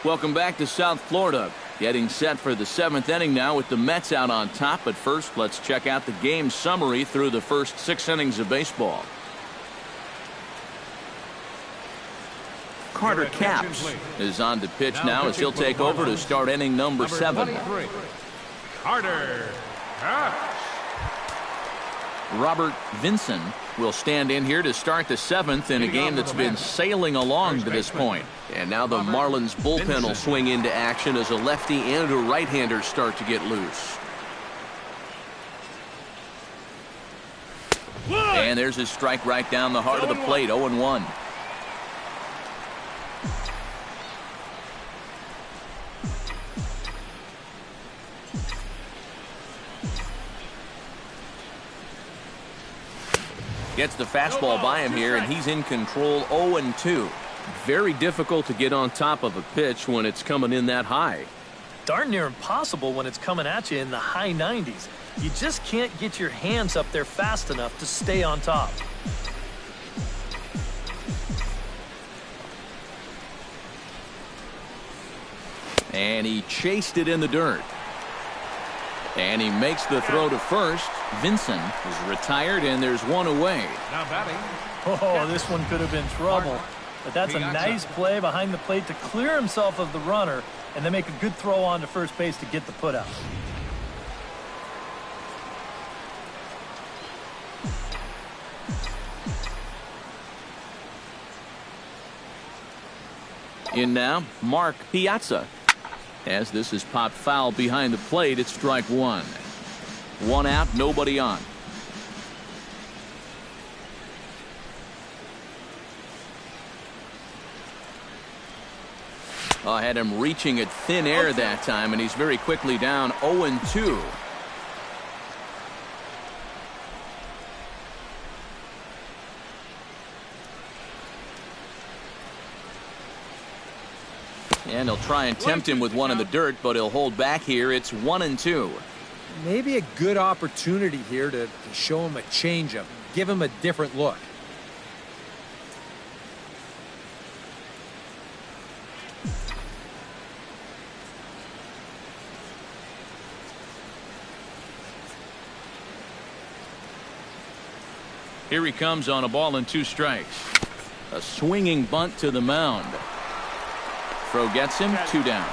Welcome back to South Florida. Getting set for the 7th inning now with the Mets out on top. But first, let's check out the game summary through the first 6 innings of baseball. Carter Capps is on to pitch now as he'll take over to start inning number 7. Carter Capps. Robert Vinson will stand in here to start the 7th in a game that's been sailing along to this point. And now the Marlins bullpen will swing into action as a lefty and a right-hander start to get loose. And there's his strike right down the heart of the plate, 0-1. Gets the fastball by him here, and he's in control, 0-2. Very difficult to get on top of a pitch when it's coming in that high. Darn near impossible when it's coming at you in the high 90s. You just can't get your hands up there fast enough to stay on top. And he chased it in the dirt. And he makes the throw to first. Vinson is retired, and there's one away. Now batting. Oh, this one could have been trouble. But that's a nice play behind the plate to clear himself of the runner and then make a good throw on to first base to get the putout. In now, Mark Piazza. As this is popped foul behind the plate, it's strike one. One out, nobody on. I had him reaching at thin air that time, and he's very quickly down 0-2. And he'll try and tempt him with one in the dirt, but he'll hold back here. It's 1-2. Maybe a good opportunity here to show him a changeup, give him a different look. Here he comes on a ball and 2 strikes. A swinging bunt to the mound. Throw gets him, 2 down.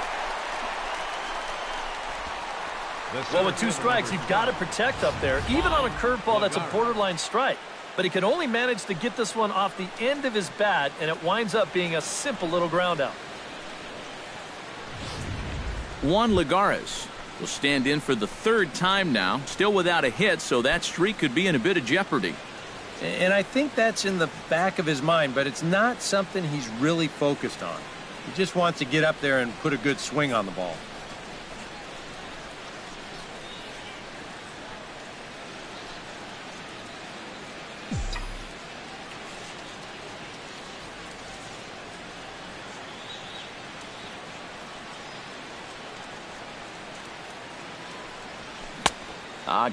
Well, with 2 strikes, you've got to protect up there, even on a curveball that's a borderline strike. But he can only manage to get this one off the end of his bat, and it winds up being a simple little ground out. Juan Lagares will stand in for the 3rd time now, still without a hit, so that streak could be in a bit of jeopardy. And I think that's in the back of his mind, but it's not something he's really focused on. He just wants to get up there and put a good swing on the ball.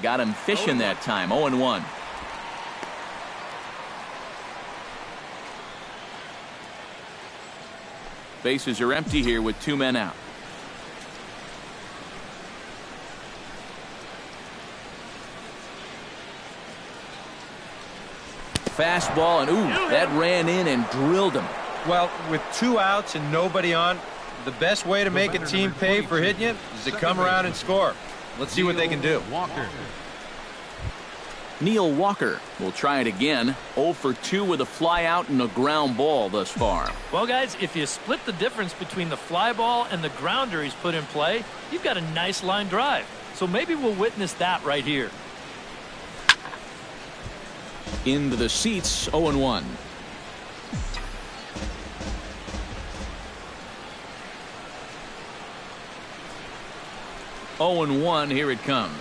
Got him fishing that time, 0-1. Bases are empty here with 2 men out. Fastball, and ooh, that ran in and drilled him. Well, with 2 outs and nobody on, the best way to make a team pay for hitting it is to come around and score. Let's see what they can do. Neil Walker will try it again. 0 for 2 with a fly out and a ground ball thus far. Well, guys, if you split the difference between the fly ball and the grounder he's put in play, you've got a nice line drive. So maybe we'll witness that right here. Into the seats, 0-1. Here it comes.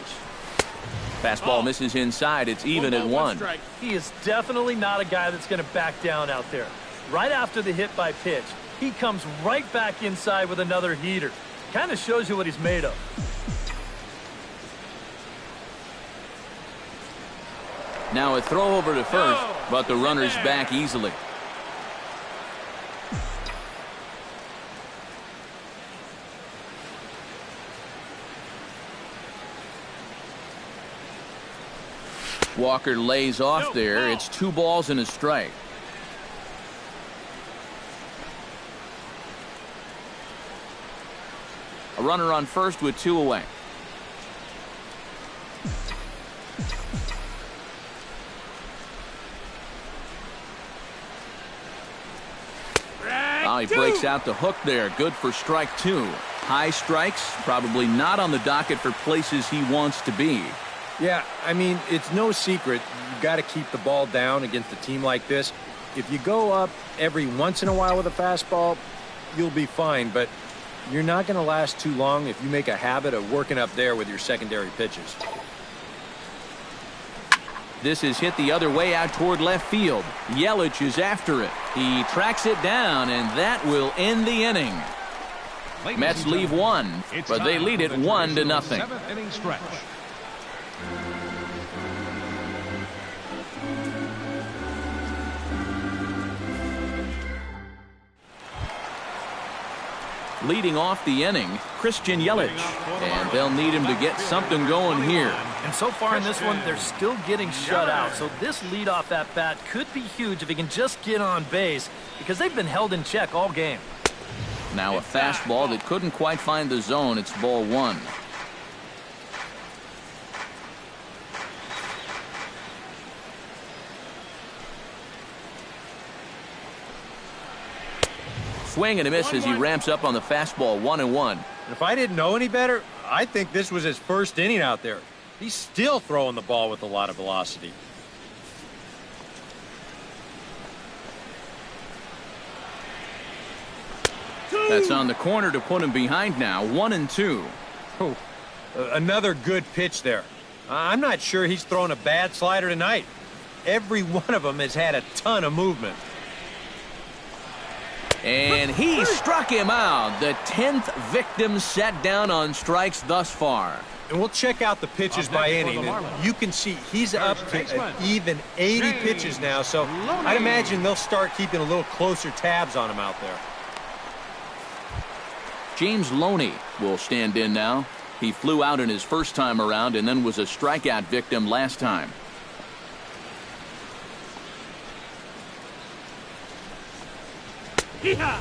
Fastball misses inside. It's even at 1. He is definitely not a guy that's going to back down out there. Right after the hit by pitch, he comes right back inside with another heater. Kind of shows you what he's made of. Now a throw over to first, but the runner's back easily. Walker lays off there. It's 2 balls and a strike. A runner on first with 2 away. He breaks out the hook there. Good for strike 2. High strikes, probably not on the docket for places he wants to be. Yeah, I mean, it's no secret. You've got to keep the ball down against a team like this. If you go up every once in a while with a fastball, you'll be fine. But you're not going to last too long if you make a habit of working up there with your secondary pitches. This is hit the other way out toward left field. Yelich is after it. He tracks it down, and that will end the inning. Mets leave 1, but they lead it 1-0. 7th inning stretch. Leading off the inning, Christian Yelich, and they'll need him to get something going here. And so far in this one, they're still getting shut out. So this leadoff at bat could be huge if he can just get on base, because they've been held in check all game. Now a fastball that couldn't quite find the zone. It's ball 1. Swing and a miss as he ramps up on the fastball. 1-1. If I didn't know any better, I think this was his first inning out there. He's still throwing the ball with a lot of velocity. That's on the corner to put him behind now. 1-2. Oh, another good pitch there. I'm not sure he's thrown a bad slider tonight. Every one of them has had a ton of movement. And he struck him out. The 10th victim set down on strikes thus far. And we'll check out the pitches by inning. And you can see he's up to an even 80 pitches now, so I'd imagine they'll start keeping a little closer tabs on him out there. James Loney will stand in now. He flew out in his first time around and then was a strikeout victim last time.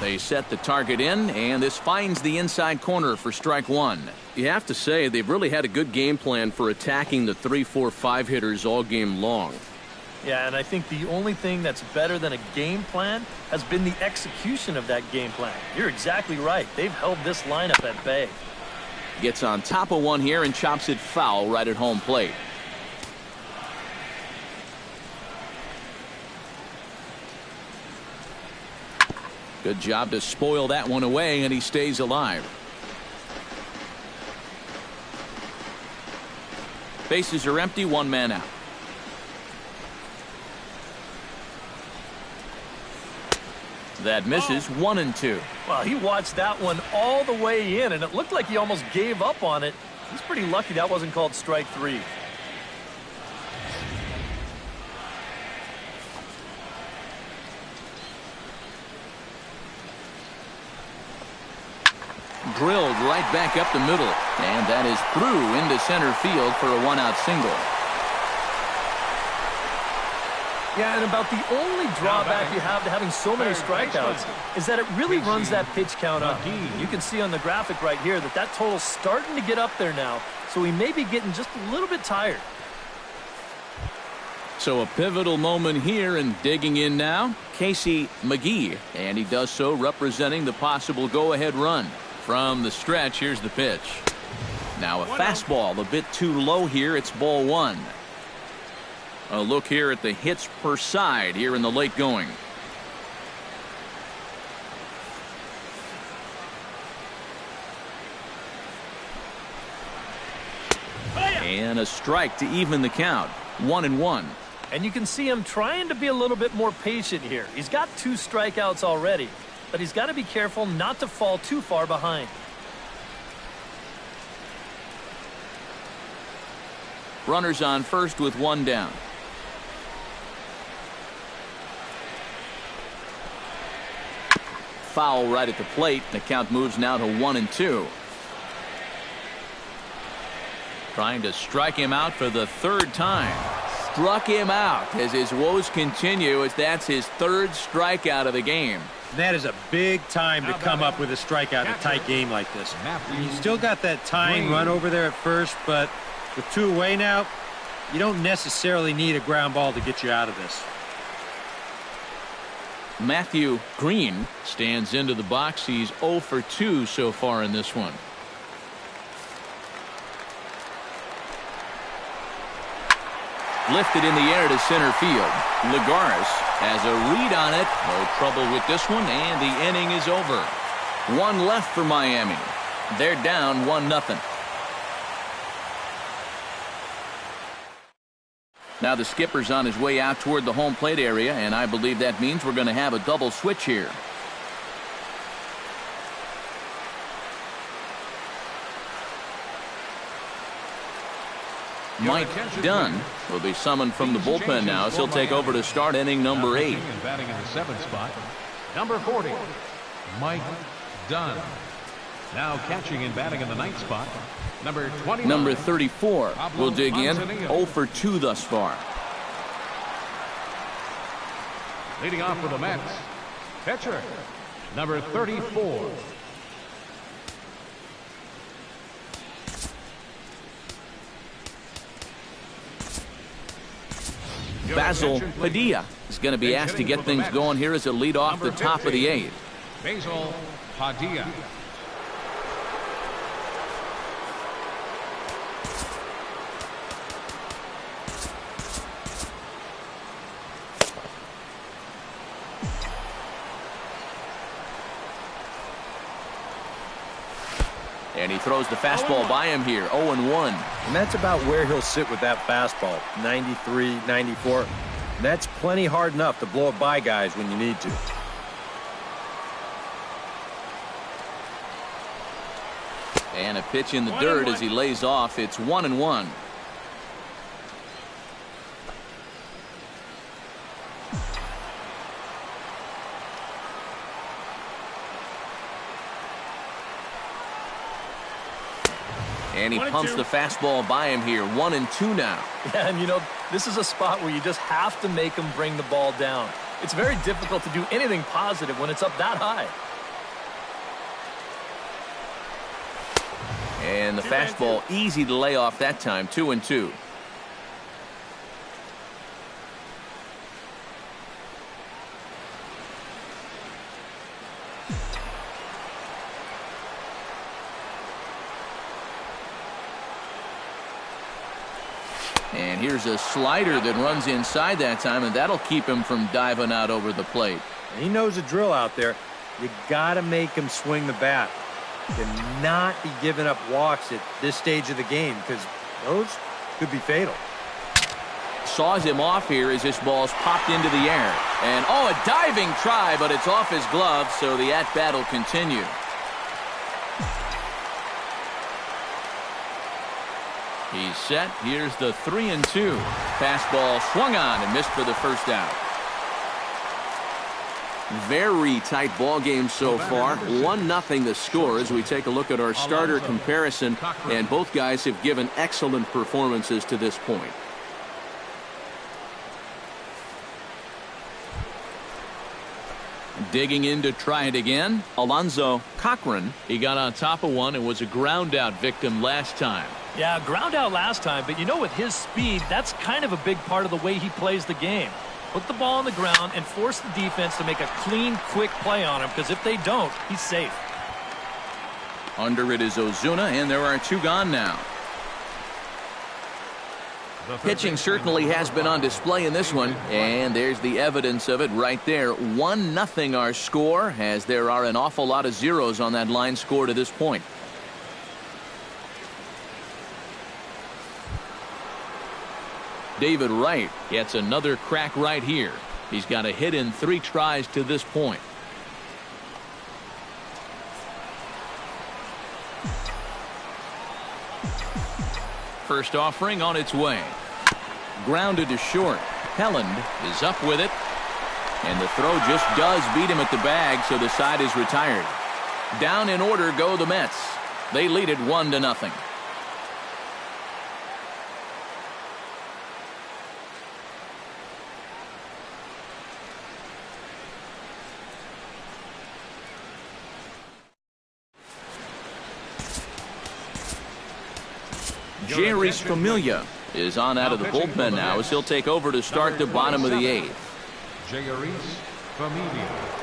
They set the target in, and this finds the inside corner for strike one. You have to say they've really had a good game plan for attacking the 3, 4, 5 hitters all game long. Yeah, and I think the only thing that's better than a game plan has been the execution of that game plan. You're exactly right. They've held this lineup at bay. Gets on top of one here and chops it foul right at home plate. Good job to spoil that one away, and he stays alive. Bases are empty, one man out. That misses. 1-2. Well, he watched that one all the way in, and it looked like he almost gave up on it. He's pretty lucky that wasn't called strike three. Drilled right back up the middle, and that is through into center field for a one-out single. Yeah, and about the only drawback you have to having so many strikeouts is that it really runs that pitch count up. You can see on the graphic right here that that total's starting to get up there now, so he may be getting just a little bit tired. So a pivotal moment here, and digging in now, Casey McGee, and he does so representing the possible go-ahead run. From the stretch, here's the pitch. Now a fastball a bit too low here. It's ball one. A look here at the hits per side here in the late going. And a strike to even the count. 1-1. And you can see him trying to be a little bit more patient here. He's got 2 strikeouts already, but he's got to be careful not to fall too far behind. Runners on first with one down. Foul right at the plate. The count moves now to 1-2. Trying to strike him out for the third time. Struck him out as his woes continue, as that's his third strikeout of the game. That is a big time to come up with a strikeout in a tight game like this. You still got that tying run over there at first, but with 2 away now, you don't necessarily need a ground ball to get you out of this. Matthew Green stands into the box. He's 0 for 2 so far in this one. Lifted in the air to center field. Lagares has a read on it. No trouble with this one, and the inning is over. 1 left for Miami. They're down 1-0. Now the skipper's on his way out toward the home plate area, and I believe that means we're going to have a double switch here. Mike Dunn will be summoned from the bullpen now as he'll take over to start inning number 8. And batting in the 7th spot, number 40, Mike Dunn. Now catching and batting in the 9th spot, number 29. Number 34 will dig in. 0 for 2 thus far. Leading off for the Mets, pitcher, number 34. Basil Padilla is going to be asked to get things going here as a lead off the top of the 8th. Basil Padilla. And he throws the fastball by him here, 0-1. And that's about where he'll sit with that fastball, 93, 94. And that's plenty hard enough to blow it by guys when you need to. And a pitch in the dirt as he lays off. It's 1-1. And he pumps the fastball by him here. 1-2 now. Yeah, and you know, this is a spot where you just have to make him bring the ball down. It's very difficult to do anything positive when it's up that high. And the fastball easy to lay off that time. 2-2. And here's a slider that runs inside that time, and that'll keep him from diving out over the plate. He knows the drill out there. You got to make him swing the bat. Cannot be giving up walks at this stage of the game because those could be fatal. Saws him off here as this ball's popped into the air. And, oh, a diving try, but it's off his glove, so the at-bat will continue. He's set. Here's the 3-2. Fastball swung on and missed for the first out. Very tight ball game so far. 1-0 the score as we take a look at our starter comparison, and both guys have given excellent performances to this point. Digging in to try it again, Alonzo Cochran. He got on top of one and was a ground out victim last time. Yeah, ground out last time, but you know, with his speed, that's kind of a big part of the way he plays the game. Put the ball on the ground and force the defense to make a clean, quick play on him, because if they don't, he's safe. Under it is Ozuna, and there are 2 gone now. Pitching certainly has been on display in this one, and there's the evidence of it right there. 1-0 our score, as there are an awful lot of zeros on that line score to this point. David Wright gets another crack right here. He's got a hit in 3 tries to this point. First offering on its way. Grounded to short. Helland is up with it. And the throw just does beat him at the bag, so the side is retired. Down in order go the Mets. They lead it 1-0. Jerry Familia is on out of the bullpen now as he'll take over to start the bottom of the 8th. Jerry Familia.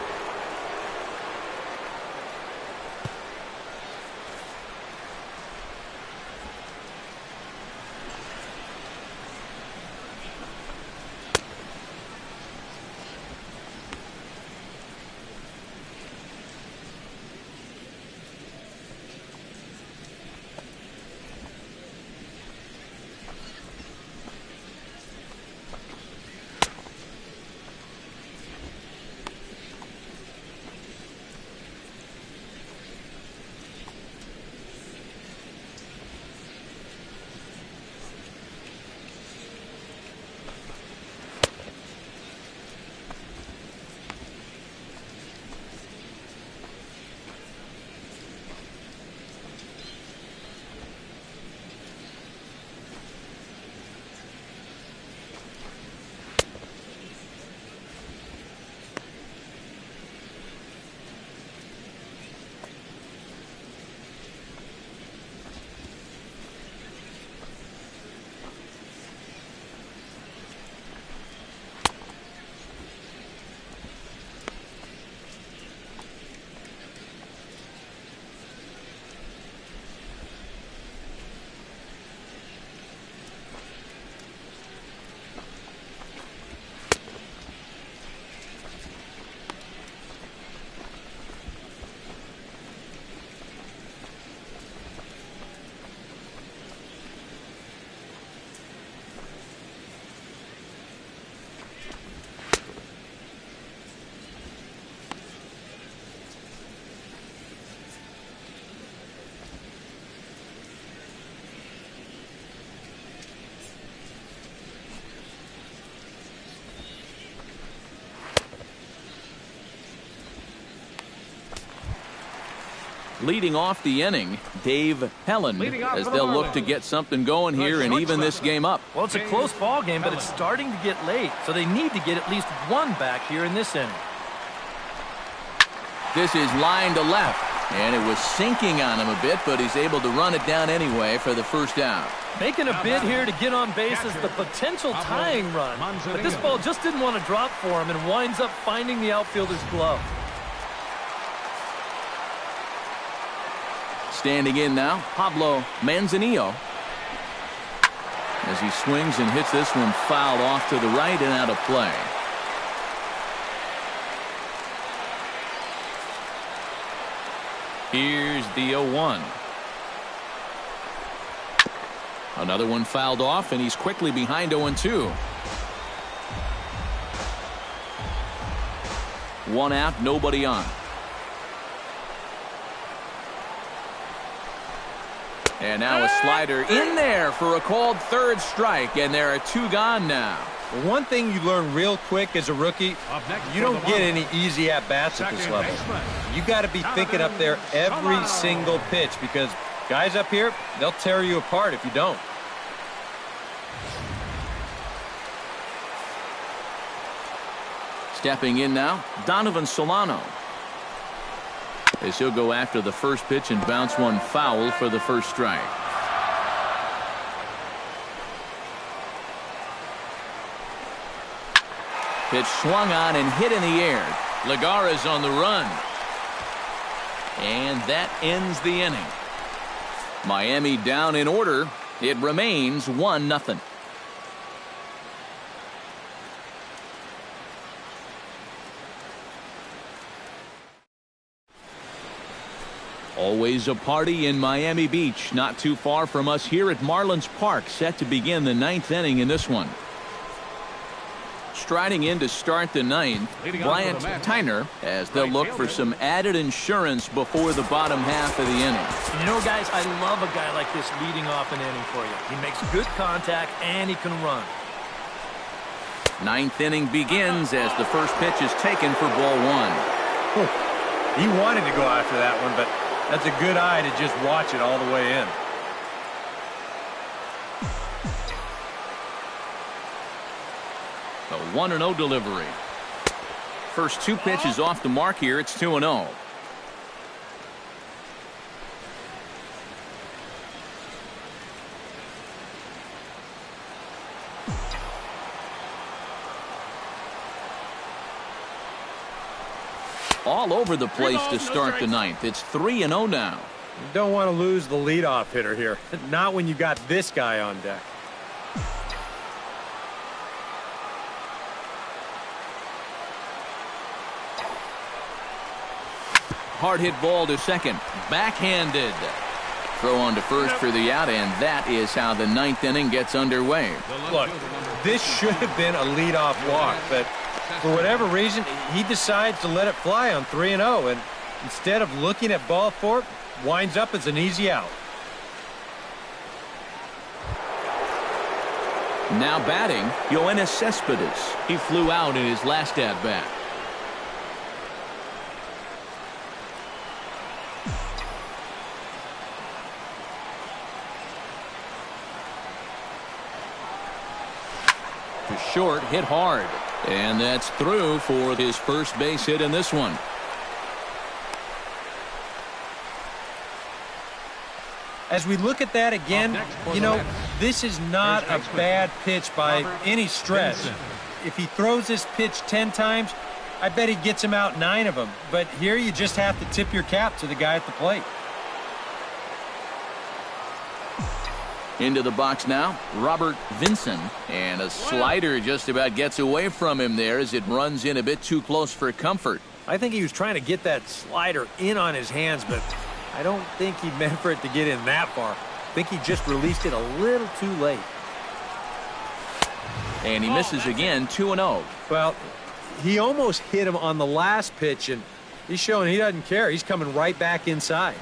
Leading off the inning, Dave Helen, Leading off as for the they'll look to Marlins, get something going here and even this game up. Well, it's a close ball game, but it's starting to get late, so they need to get at least one back here in this inning. This is line to left, and it was sinking on him a bit, but he's able to run it down anyway for the first out. Making a bid here to get on base is the potential tying run, but this ball just didn't want to drop for him and winds up finding the outfielder's glove. Standing in now, Pablo Manzanillo. As he swings and hits this one fouled off to the right and out of play. Here's the 0-1. Another one fouled off, and he's quickly behind 0-2. One out, nobody on. And now a slider in there for a called third strike, and there are two gone now. Well, one thing you learn real quick as a rookie, you don't get any easy at-bats at this level. You got to be thinking up there every single pitch, because guys up here, they'll tear you apart if you don't. Stepping in now, Donovan Solano. As he'll go after the first pitch and bounce one foul for the first strike. Pitch swung on and hit in the air. Lagara's on the run. And that ends the inning. Miami down in order. It remains 1-0. Always a party in Miami Beach, not too far from us here at Marlins Park, set to begin the 9th inning in this one. Striding in to start the 9th, Bryant Tyner, as they'll look for some added insurance before the bottom half of the inning. You know, guys, I love a guy like this leading off an inning for you. He makes good contact and he can run. 9th inning begins as the first pitch is taken for ball one. He wanted to go after that one, but that's a good eye to just watch it all the way in. A 1-0 delivery. First two pitches off the mark here. It's 2-0. All over the place to start the 9th. It's 3-0 now. You don't want to lose the leadoff hitter here. Not when you got this guy on deck. Hard hit ball to second. Backhanded. Throw on to first for the out, and that is how the 9th inning gets underway. Look, this should have been a leadoff walk, but for whatever reason, he decides to let it fly on 3-0, and instead of looking at ball four, winds up as an easy out. Now batting, Yoenis Cespedes. He flew out in his last at-bat. To short, hit hard. And that's through for his first base hit in this one. As we look at that again, you know, this is not a bad pitch by any stretch. If he throws this pitch 10 times, I bet he gets him out 9 of them. But here you just have to tip your cap to the guy at the plate. Into the box now, Robert Vinson, and a slider just about gets away from him there as it runs in a bit too close for comfort. I think he was trying to get that slider in on his hands, but I don't think he meant for it to get in that far. I think he just released it a little too late. And he misses again, 2-0. Well, he almost hit him on the last pitch, and he's showing he doesn't care. He's coming right back inside.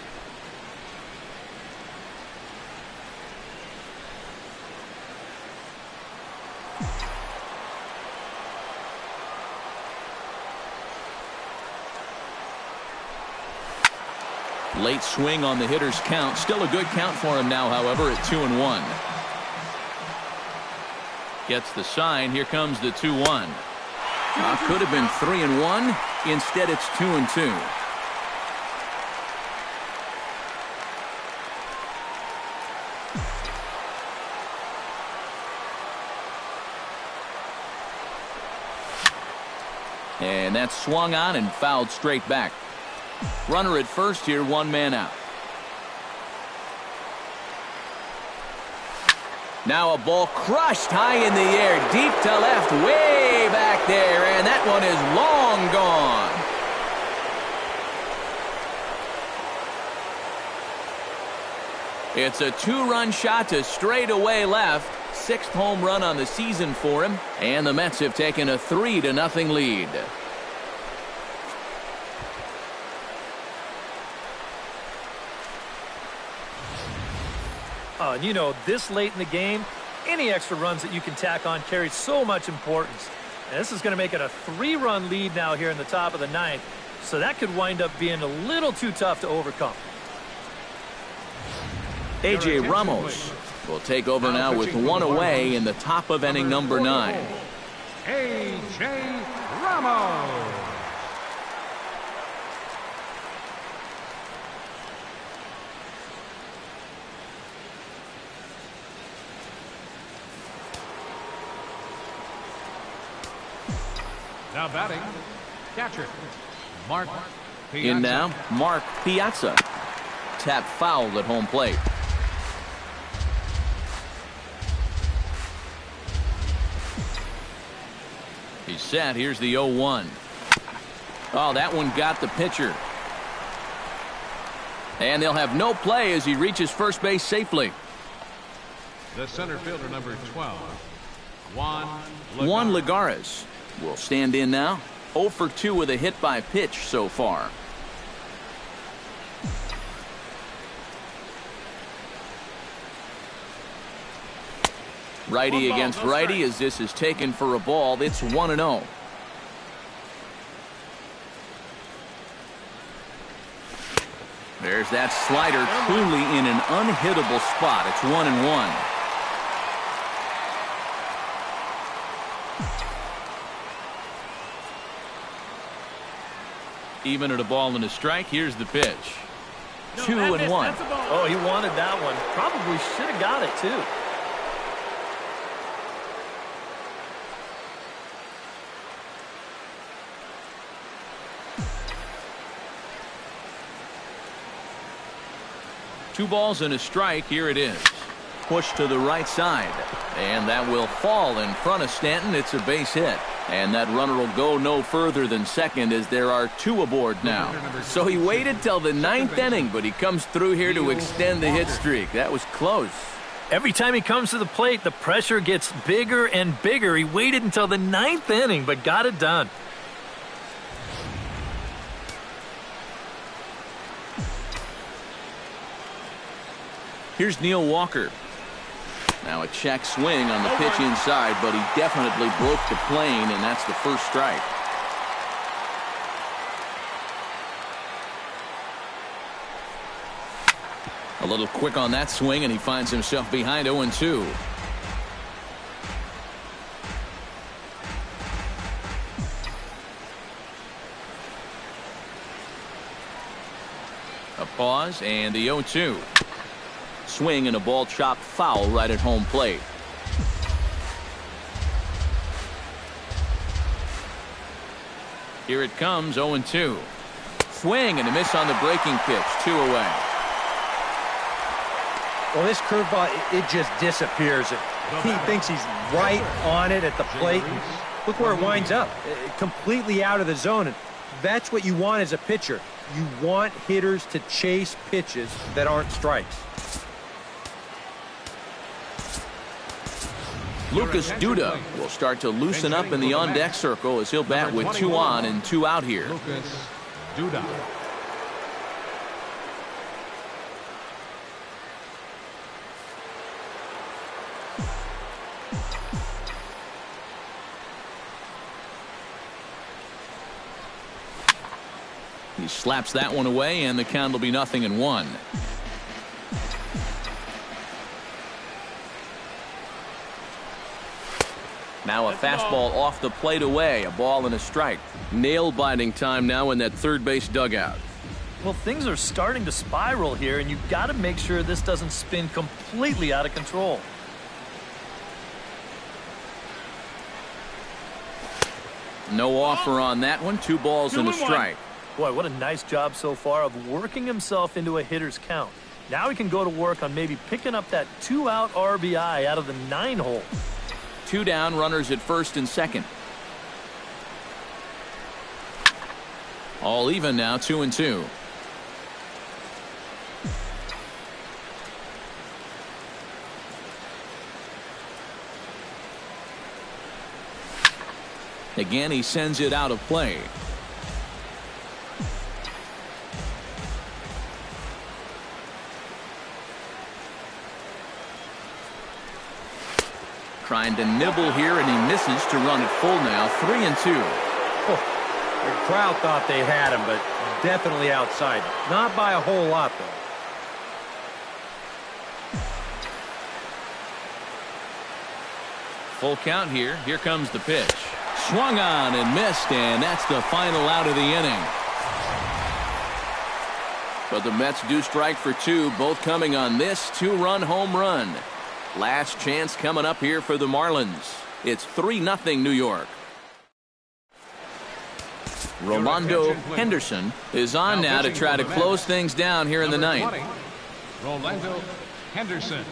Late swing on the hitter's count. Still a good count for him now, however, at 2-1. Gets the sign. Here comes the 2-1. Could have been 3-1. Instead, it's 2-2. And that's swung on and fouled straight back. Runner at first here, one man out. Now a ball crushed high in the air, deep to left, way back there, and that one is long gone. It's a 2-run shot to straightaway left. 6th home run on the season for him, and the Mets have taken a 3-0 lead. And you know, this late in the game, any extra runs that you can tack on carries so much importance. And this is going to make it a 3-run lead now here in the top of the 9th, so that could wind up being a little too tough to overcome. A.J. Ramos will take over now with one away in the top of inning number 9. A.J. Ramos. Now batting, catcher, Mark Piazza. In now, Mark Piazza. Tap fouled at home plate. He's set. Here's the 0-1. Oh, that one got the pitcher. And they'll have no play as he reaches first base safely. The center fielder, number 12, Juan Lagares will stand in now. 0 for 2 with a hit by pitch so far. Righty against righty as this is taken for a ball. It's 1-0. There's that slider truly in an unhittable spot. It's 1-1. Even at a ball and a strike, here's the pitch. 2-1. Oh, he wanted that one. Probably should have got it, too. Two balls and a strike. Here it is. Push to the right side. And that will fall in front of Stanton. It's a base hit. And that runner will go no further than second as there are 2 aboard now. So he waited till the 9th inning, but he comes through here to extend the hit streak. That was close. Every time he comes to the plate, the pressure gets bigger and bigger. He waited until the 9th inning, but got it done. Here's Neil Walker. Now a check swing on the pitch inside, but he definitely broke the plane, and that's the first strike. A little quick on that swing, and he finds himself behind 0-2. A pause, and the 0-2. Swing and a ball chopped foul right at home plate. Here it comes, 0-2. Swing and a miss on the breaking pitch, 2 away. Well, this curveball, it just disappears. He thinks he's right on it at the plate. Look where it winds up, completely out of the zone. And that's what you want as a pitcher. You want hitters to chase pitches that aren't strikes. Lucas Duda will start to loosen up in the on-deck circle as he'll bat with 2 on and 2 out here. Lucas Duda. He slaps that one away, and the count will be 0-1. Now a fastball off the plate away. A ball and a strike. Nail-biting time now in that third base dugout. Well, things are starting to spiral here, and you've got to make sure this doesn't spin completely out of control. No offer on that one. 2 balls and a strike. Boy, what a nice job so far of working himself into a hitter's count. Now he can go to work on maybe picking up that 2-out RBI out of the 9-hole. 2 down, runners at first and second. All even now, 2-2. Again, he sends it out of play. Trying to nibble here, and he misses to run it full now. 3-2. Oh, the crowd thought they had him, but definitely outside. Not by a whole lot, though. Full count here. Here comes the pitch. Swung on and missed, and that's the final out of the inning. But the Mets do strike for 2, both coming on this 2-run home run. Last chance coming up here for the Marlins. It's 3-0 New York. Rolando Henderson is on now to try to close things down here in the ninth. Rolando Henderson.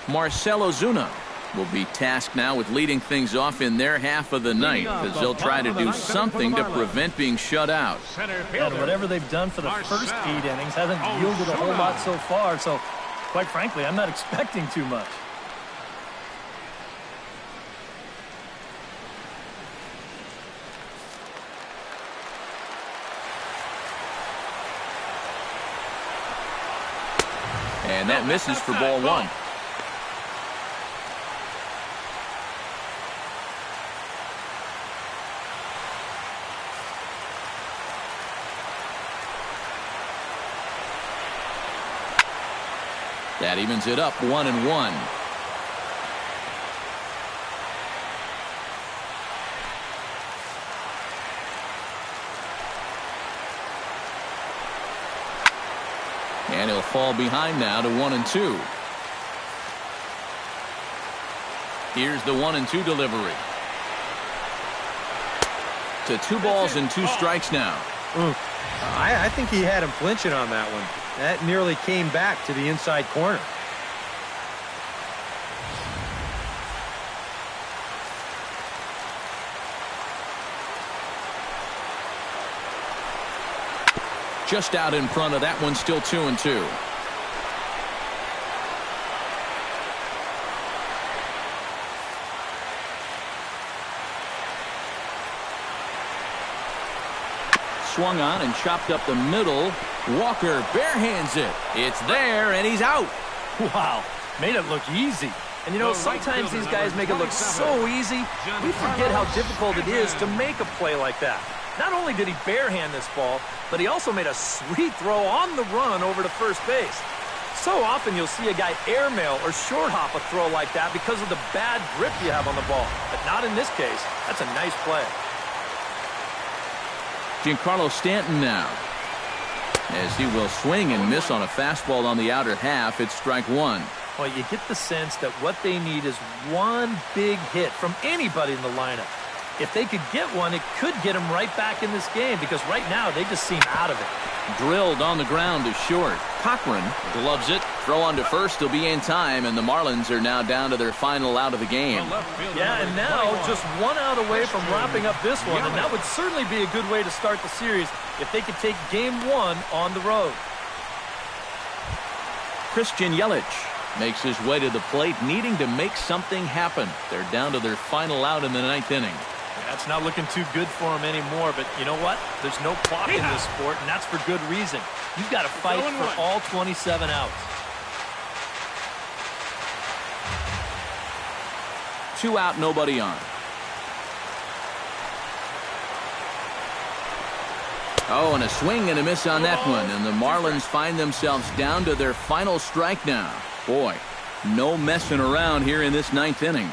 Marcell Ozuna will be tasked now with leading things off in their half of the ninth, as they'll try to do something to prevent being shut out. And whatever they've done for the first 8 innings hasn't yielded a whole lot so far, so quite frankly, I'm not expecting too much. And that misses for ball 1. That evens it up 1-1. And he'll fall behind now to 1-2. Here's the 1-2 delivery. To 2 balls and 2 strikes now. I think he had him flinching on that one. That nearly came back to the inside corner. Just out in front of that one, still 2-2. Swung on and chopped up the middle. Walker barehands it. It's there, and he's out. Wow, made it look easy. And you know, sometimes these guys make it look so easy, we forget how difficult it is to make a play like that. Not only did he barehand this ball, but he also made a sweet throw on the run over to first base. So often you'll see a guy airmail or short hop a throw like that because of the bad grip you have on the ball. But not in this case. That's a nice play. Giancarlo Stanton now, as he will swing and miss on a fastball on the outer half. It's strike 1. Well, you get the sense that what they need is one big hit from anybody in the lineup. If they could get one, it could get them right back in this game, because right now they just seem out of it. Drilled on the ground to short. Cochran gloves it. Throw on to first. He'll be in time, and the Marlins are now down to their final out of the game. Yeah, and now just 1 out away from wrapping up this one, and that would certainly be a good way to start the series if they could take game 1 on the road. Christian Yelich makes his way to the plate, needing to make something happen. They're down to their final out in the 9th inning. That's not looking too good for him anymore, but you know what? There's no clock in this sport, and that's for good reason. You've got to fight for all 27 outs. 2 out, nobody on. Oh, and a swing and a miss on that one, and the Marlins find themselves down to their final strike now. Boy, no messing around here in this 9th inning.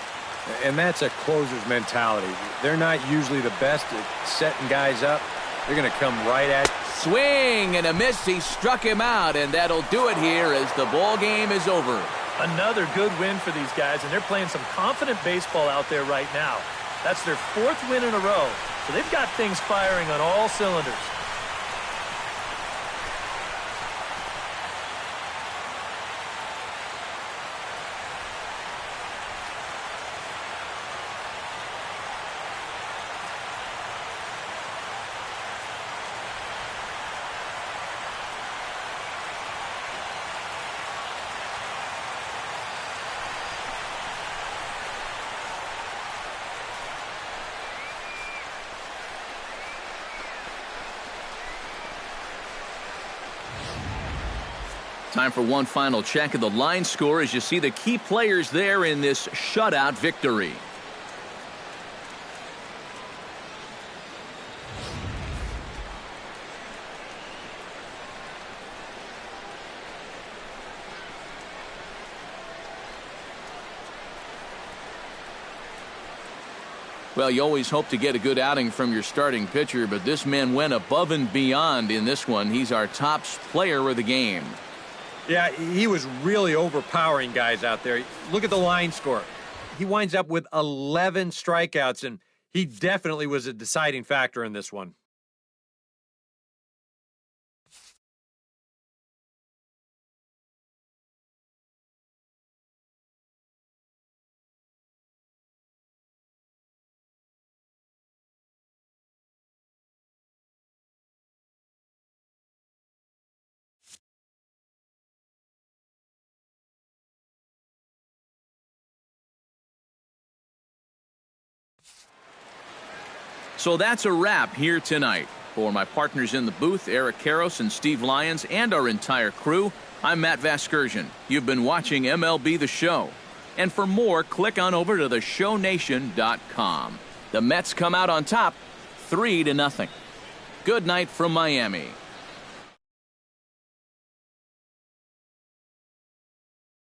And that's a closer's mentality. They're not usually the best at setting guys up. They're going to come right at. Swing and a miss. He struck him out, and that'll do it here as the ball game is over. Another good win for these guys, and they're playing some confident baseball out there right now. That's their 4th win in a row, so they've got things firing on all cylinders. Time for one final check of the line score as you see the key players there in this shutout victory. Well, you always hope to get a good outing from your starting pitcher, but this man went above and beyond in this one. He's our top player of the game. Yeah, he was really overpowering guys out there. Look at the line score. He winds up with 11 strikeouts, and he definitely was a deciding factor in this one. So that's a wrap here tonight. For my partners in the booth, Eric Karros and Steve Lyons, and our entire crew, I'm Matt Vasgersian. You've been watching MLB The Show. And for more, click on over to theshownation.com. The Mets come out on top, 3-0. Good night from Miami.